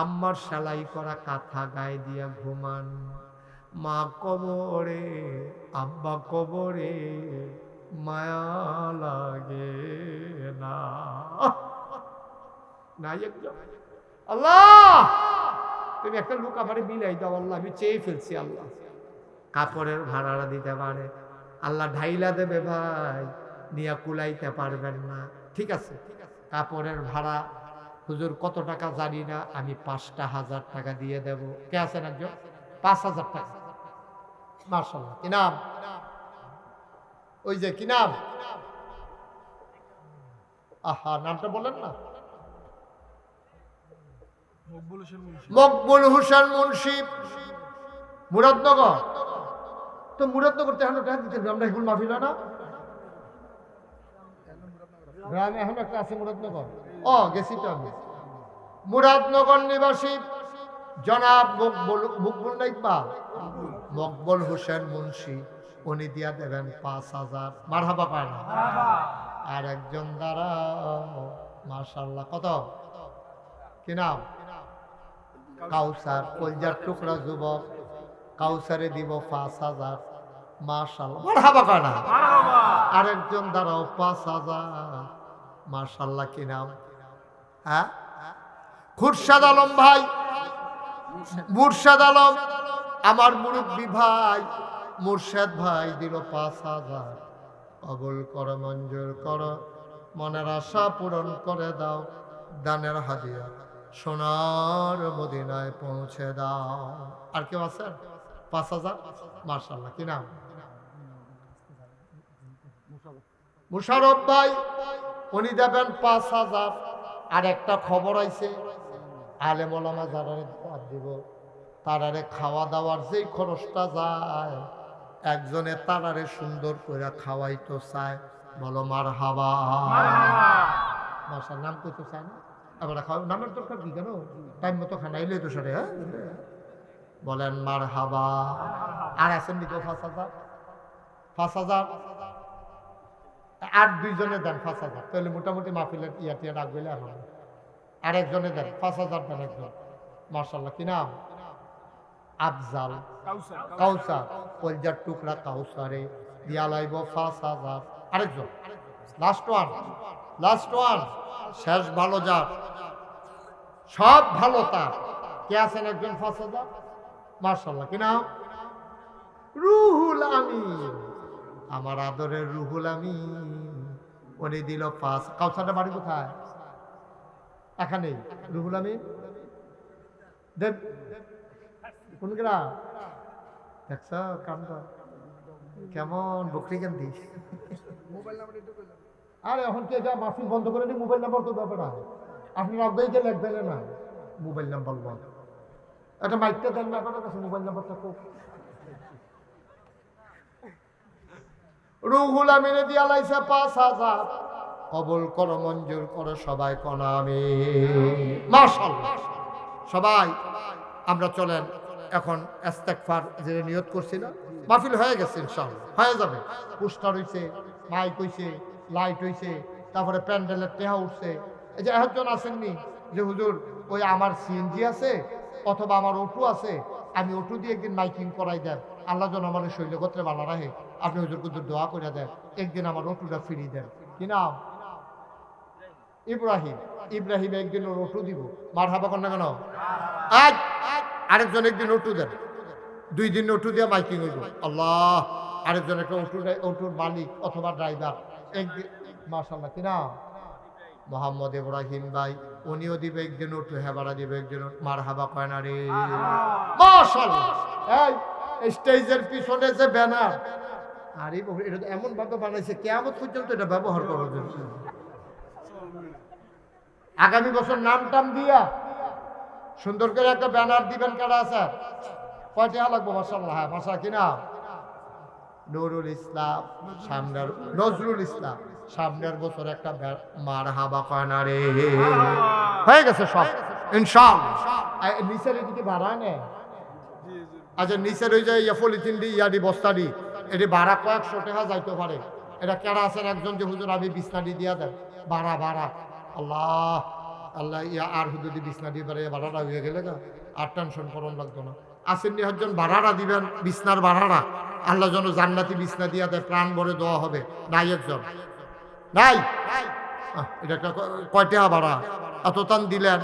S1: আম্মার সেলাই করা কাঁথা গায়ে দিয়া ঘুমান। মা কবরে, আব্বা কবরে, মায়া লাগে না? নাই একজন? আল্লাহ তুমি একটা লোক আমারে মিলাই দাও আল্লাহ, আমি চেয়ে ফেলছি আল্লাহ। কাপড়ের ভাড়াটা দিতে পারে? আল্লাহ ঢাইলা দেবে ভাই, নিয়া কুলাইতে পারবেন না। ঠিক আছে, কাপড়ের ভাড়া হুজুর কত টাকা জানি না, আমি 5,000 টাকা দিয়ে দেব। কে আছেন একজন? 5,000 টাকা। মাশাআল্লাহ। কি নাম? ওই যে কি নাম? আহা, নামটা বলেন না। মকবুল হোসেন মুন্সি, মুরাদনগর। তো মুরাদনগর তেহানো টাকা দিতেন, আমরা এখন মাহফিল না গ্রামে এখন একটা আছে মুরাদনগর। গেছি তো আমি। মুরাদনগর নিবাসী জনাব মকবুল না ইকবাল, মকবুল হোসেন মুন্সি, উনি দিয়া দেবেন 5,000। মারহাবা পায় না? আর একজন দ্বারা মাশাআল্লাহ। কত? কি নাম? কাউসার, কলজার টুকরা যুবক। কাউসারে দিব 5,000। মাশাআল্লাহ, মারহাবা পায় না? আরেকজন দ্বারাও 5,000। মাশাআল্লাহ। কি নাম? হ্যাঁ, খুরশাদ আলম ভাই, মুর্শেদ আলম, আমার মুরব্বী ভাই মুর্শেদ ভাই দিল 5,000। কবুল করো, মঞ্জুর করো, মনের আশা পূরণ করে দাও। দানের হাদিয়া সোনার মদিনায় পৌঁছে দাও। আর কেউ আছেন? 5,000। মাশাআল্লাহ। কি নাম? মুশারফ ভাই, উনি দেবেন 5,000। আর একটা খবর আইছে, আলেম ওলামা যারা দিব তারারে খাওয়া দাওয়ার যেই খরচটা যায়, একজনে তারারে সুন্দর করে খাওয়াইতো চায়। বলো মারহাবা। মাশাআল্লাহ। নাম কইতে চায় না? আবার খাওয়া নামের দরকার কি? কেন টাইম মতো খানাইলে তো সারে। হ্যাঁ, বলেন মারহাবা। আর আছেন নি কেউ? 5,000। 5,000। আর দুইজনে দেন 5,000, তাহলে মোটামুটি মাহফিলের টিয়া ডাক গেলে এখন আর একজনে দেন 5,000 দেন একজন। মাশাআল্লাহ। কি নাম? আফজাল। কাউসার, কলজার টুকরা কাউসারে দিয়া লাইব 5,000। আরেকজন লাস্ট ওয়ান লাস্ট ওয়ান, শেষ ভালো যার, সব ভালো তার। কে আছেন একজন 5,000? মাশাআল্লাহ, কি নাম? রুহুল আমিন, আমার আদরের রুহুল আমিন। উনি দিল 5। কাউসারটা বাড়ি কোথায়? এখানেই। রুহুল আমিন দেব কোন গ্রাম? দেখছ কাণ্ড কেমন, বকরি কান্দি। আরে এখন কে যা মাহফিল বন্ধ করে নি, মোবাইল নাম্বার তো ব্যাপার না, আপনি রাখবেই লিখবেন না মোবাইল নাম্বার বল। একটা মাইকটা দেন না আপনার কাছে, মোবাইল নাম্বারটা খুব। রুহুল আমিনে দিয়া লাইছে 5,000। কবুল করো, মঞ্জুর করো, সবাই কোন আমিন। মাশাআল্লাহ। সবাই আমরা চলেন এখন ইস্তেগফার যে নিয়ত করছি না, মাহফিল হয়ে গেছে ইনশাআল্লাহ, হয়ে যাবে। পোস্টার হইছে, মাইক হইছে, লাইট হইছে, তারপরে প্যান্ডেলের টেহা উঠছে। এই যে একজন আসেননি যে হুজুর ওই আমার সিএনজি আছে অথবা আমার অটো আছে, আমি অটো দিয়ে একদিন মাইকিং করাই দেন, আল্লাহ যেন আমার শৈল গোত্রে ভালো রাখে, আপনি হুজুর কুজুর দোয়া করে দেন, একদিন আমার অটোটা ফিরিয়ে দেন। কি নাম? ইব্রাহিম। ইব্রাহিম একদিন ওর অটো দিব, মারহাবা কর না কেন? আরেকজন একদিন অটো দেন, 2 দিন অটো দিয়ে মাইকিং হইব। আল্লাহ, আরেকজন একটা অটোর মালিক অথবা ড্রাইভার একদিন। মাশাআল্লাহ, কি নাম? মোহাম্মদ ইব্রাহিম ভাই, উনিও দিবে একদিন অটো, হেবারা দিবে একদিন। মারহাবা কয় না রে? মাশাআল্লাহ। এই স্টেজের পিছনে যে ব্যানার, আরে এটা তো এমন ভাবে বানাইছে কিয়ামত পর্যন্ত এটা ব্যবহার করার জন্য। আগামী বছর নাম টাম দিয়া সুন্দর করে একটা ব্যানার দিবেন। কারা আছে? কয়টা লাগবো? মাশাআল্লাহ। হ্যাঁ, মাশা কি নাম? নুরুল ইসলাম। সামনের নজরুল ইসলাম, সামনের বছর একটা মারহাবা কয় না রে? হয়ে গেছে সব ইনশাআল্লাহ। নিচের এদিকে ভাড়া নেয়। আচ্ছা, নিচের ওই যে পলিথিন দি ইয়াদি বস্তা দি, এটি ভাড়া কয়েকশো টাকা যাইতে পারে। এটা কেরা আছেন একজন যে হুজুর আমি বিছনাটি দিয়া দেন, ভাড়া ভাড়া। আল্লাহ আল্লাহ, ইয়া আর হুজুর বিছনা দিয়ে পারে, ভাড়াটা হয়ে গেলে গা আর টেনশন করন লাগতো না। আসেননি একজন ভাড়াটা দিবেন, বিছনার ভাড়াটা, আল্লাহ যেন জান্নাতি বিছনা দিয়া দেয়, প্রাণ ভরে দেওয়া হবে। নাই একজন? নাই? এটা একটা কয় টাকা ভাড়া? এত টান দিলেন,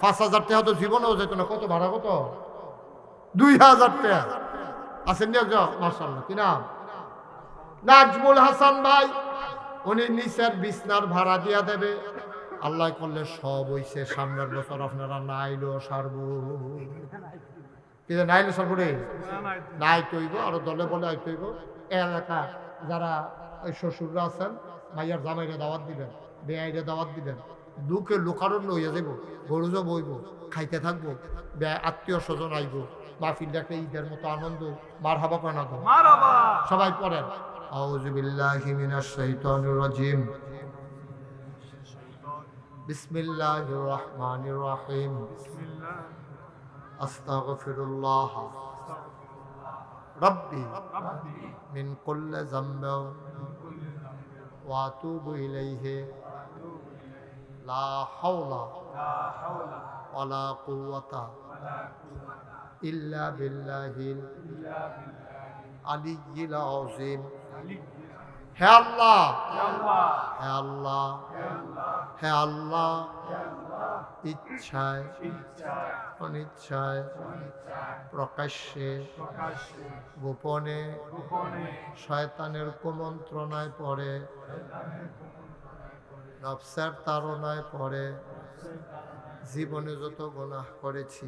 S1: 5,000 টাকা তো জীবনেও যেত না। কত ভাড়া? কত? 2,000 টাকা। আসেন নি একজন? মাশাআল্লাহ, কি নাম? নাজমুল হাসান ভাই, উনি নিচের বিছনার ভাড়া দিয়া দেবে। আল্লাহ করলে সব হইছে। সামনের বছর আপনারা নাইলো সারবো, নাইলো সারবো রে, নাই তৈব, আরো দলে বলে আই তৈব। এলাকা যারা ওই শ্বশুররা আছেন, মাইয়ার জামাইরে দাওয়াত দিবেন, বেআইরে দাওয়াত দিবেন, দুঃখে লোকারণ লইয়া যাইব, গরুজ বইব, খাইতে থাকবো, আত্মীয় স্বজন আইব, মাহফিলটা একটা ঈদের মতো আনন্দ। মারহাবা কয় না তো? সবাই পড়েন আউযু বিল্লাহি মিনাশ শাইতানির রাজিম, বিসমিল্লাহির রহমানির রহিম, আস্তাগফিরুল্লাহ রাব্বি মিন কুল্লি যামবিন ওয়া আতুবু ইলাইহি লা হাওলা ওয়ালা কুওয়াতা ইল্লা বিল্লাহিল আলিয়্যিল আযীম। হে আল্লাহ, হে আল্লাহ, হে আল্লাহ, ইচ্ছায় অনিচ্ছায়, প্রকাশ্যে গোপনে শয়তানের কুমন্ত্রণায় পড়ে, নফসের তাড়নায় পড়ে জীবনে যত গুনাহ করেছি,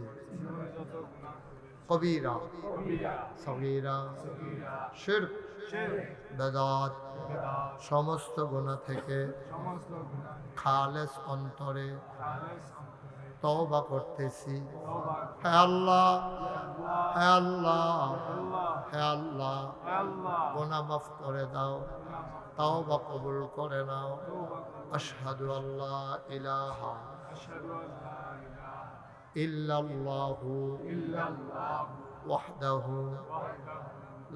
S1: কবিরা সগীরা শিরক বেদাত, সমস্ত গুনাহ থেকে খালেস অন্তরে তওবা করতেছি। হে আল্লাহ, হে আল্লাহ, হে আল্লাহ, গুনাহ মাফ করে দাও, তওবা কবুল করে নাও। আশহাদু আল্লা ইলাহা ইল্লাল্লাহু ওয়াহদাহু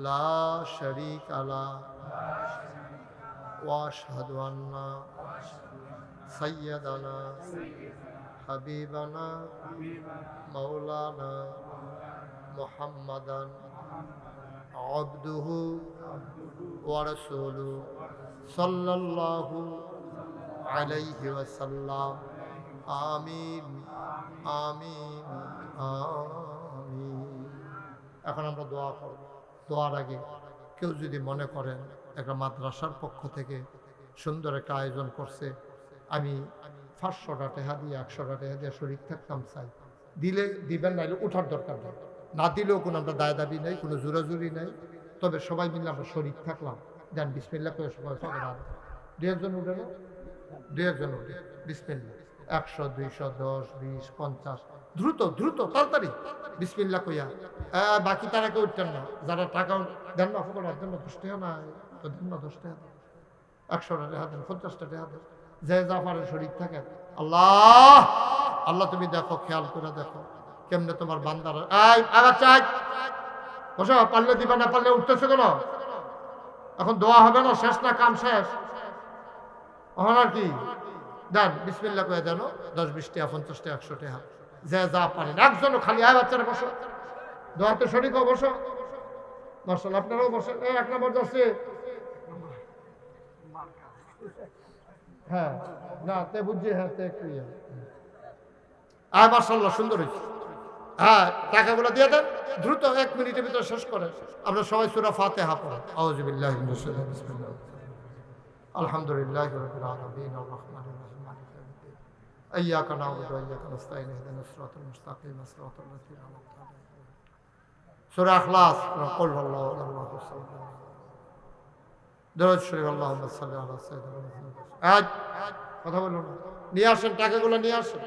S1: লা শারীকা লাহু ওয়া আশহাদু আন্না সাইয়্যিদানা হাবিবানা মাওলানা মুহাম্মাদান আবদুহু ওয়া রাসূলুহু সাল্লাল্লাহু আলাইহি ওয়াসাল্লাম। আমিন আমিন আমিন। এখন আমরা দোয়া করব। দোয়ার আগে কেউ যদি মনে করেন একটা মাদ্রাসার পক্ষ থেকে সুন্দর একটা আয়োজন করছে, আমি 500টা টাকা দিয়ে 100টা টাকা দিয়ে শরীক থাকতাম, চাই দিলে দিবেন, নাইলে ওঠার দরকার নেই। না দিলেও কোনো আমরা দায় দাবি নেই, কোনো জোরাজুরি নেই। তবে সবাই মিলে আমরা শরীক থাকলাম। দেন বিসমিল্লাহ করে সবাই সবাই রাত 2 একজন উঠে না, 2 একজন উঠে বিসমিল্লাহ। 100 200 10 20 50 দ্রুত দ্রুত তাড়াতাড়ি বিসমিল্লাহ কইয়া। বাকি তারা কেউ উঠতেন না, যারা টাকা দেন না ফকর দেন না, 10 টাকা না তো দেন না, 10 টাকা দেন, 100টা টাকা দেন, 50টা টাকা দেন, যে যা পারে শরীক থাকে। আল্লাহ আল্লাহ তুমি দেখো, খেয়াল করে দেখো কেমনে তোমার বান্দারা। আবার চাই বসো, পারলে দিবা, না পারলে উঠতেছে কেন? এখন দোয়া হবে না, শেষ না, কাম শেষ। এখন আর কি দেন বিসমিল্লাহ করে দেন, 10 20 টাকা 50 টাকা 100 টাকা যে যা পারেন। একজনও খালি বাচ্চারা বসো, দোয়াতে শরীক বসো। মার্শাল আপনারাও বসেন। 1 নম্বর যাচ্ছে, হ্যাঁ না তে বুঝছি, হ্যাঁ তে একটু মার্শাল্লাহ সুন্দর হয়েছে। হ্যাঁ টাকাগুলো দিয়ে দেন দ্রুত, 1 মিনিটের ভিতরে শেষ করে আমরা সবাই সূরা ফাতিহা পড়ি। আউযু বিল্লাহি মিনাশ শাইতানির রাজিম, বিসমিল্লাহির রহমানির রহিম, আলহামদুলিল্লাহি রাব্বিল আলামিন, আর রাহমানির রহিম, মালিকি ইয়াউমিদ্দিন, ইয়্যাকা না'বুদু ওয়া ইয়্যাকা নাস্তাঈন, ইহদিনাস সিরাতাল মুস্তাকিম, সিরাতাল লাযীনা আন'আমতা আলাইহিম। সূরা ইখলাস, কুল হুয়াল্লাহু আহাদ, আল্লাহু সামাদ, দরুদ শরীফ, আল্লাহুম্মা সাল্লি আলা সাইয়্যিদিনা মুহাম্মাদ। কথা বলুন, নিয়ে আসেন টাকাগুলো, নিয়ে আসেন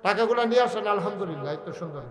S1: টাকাগুলো, নিয়ে আসেন। আলহামদুলিল্লাহ, এই তো সুন্দর।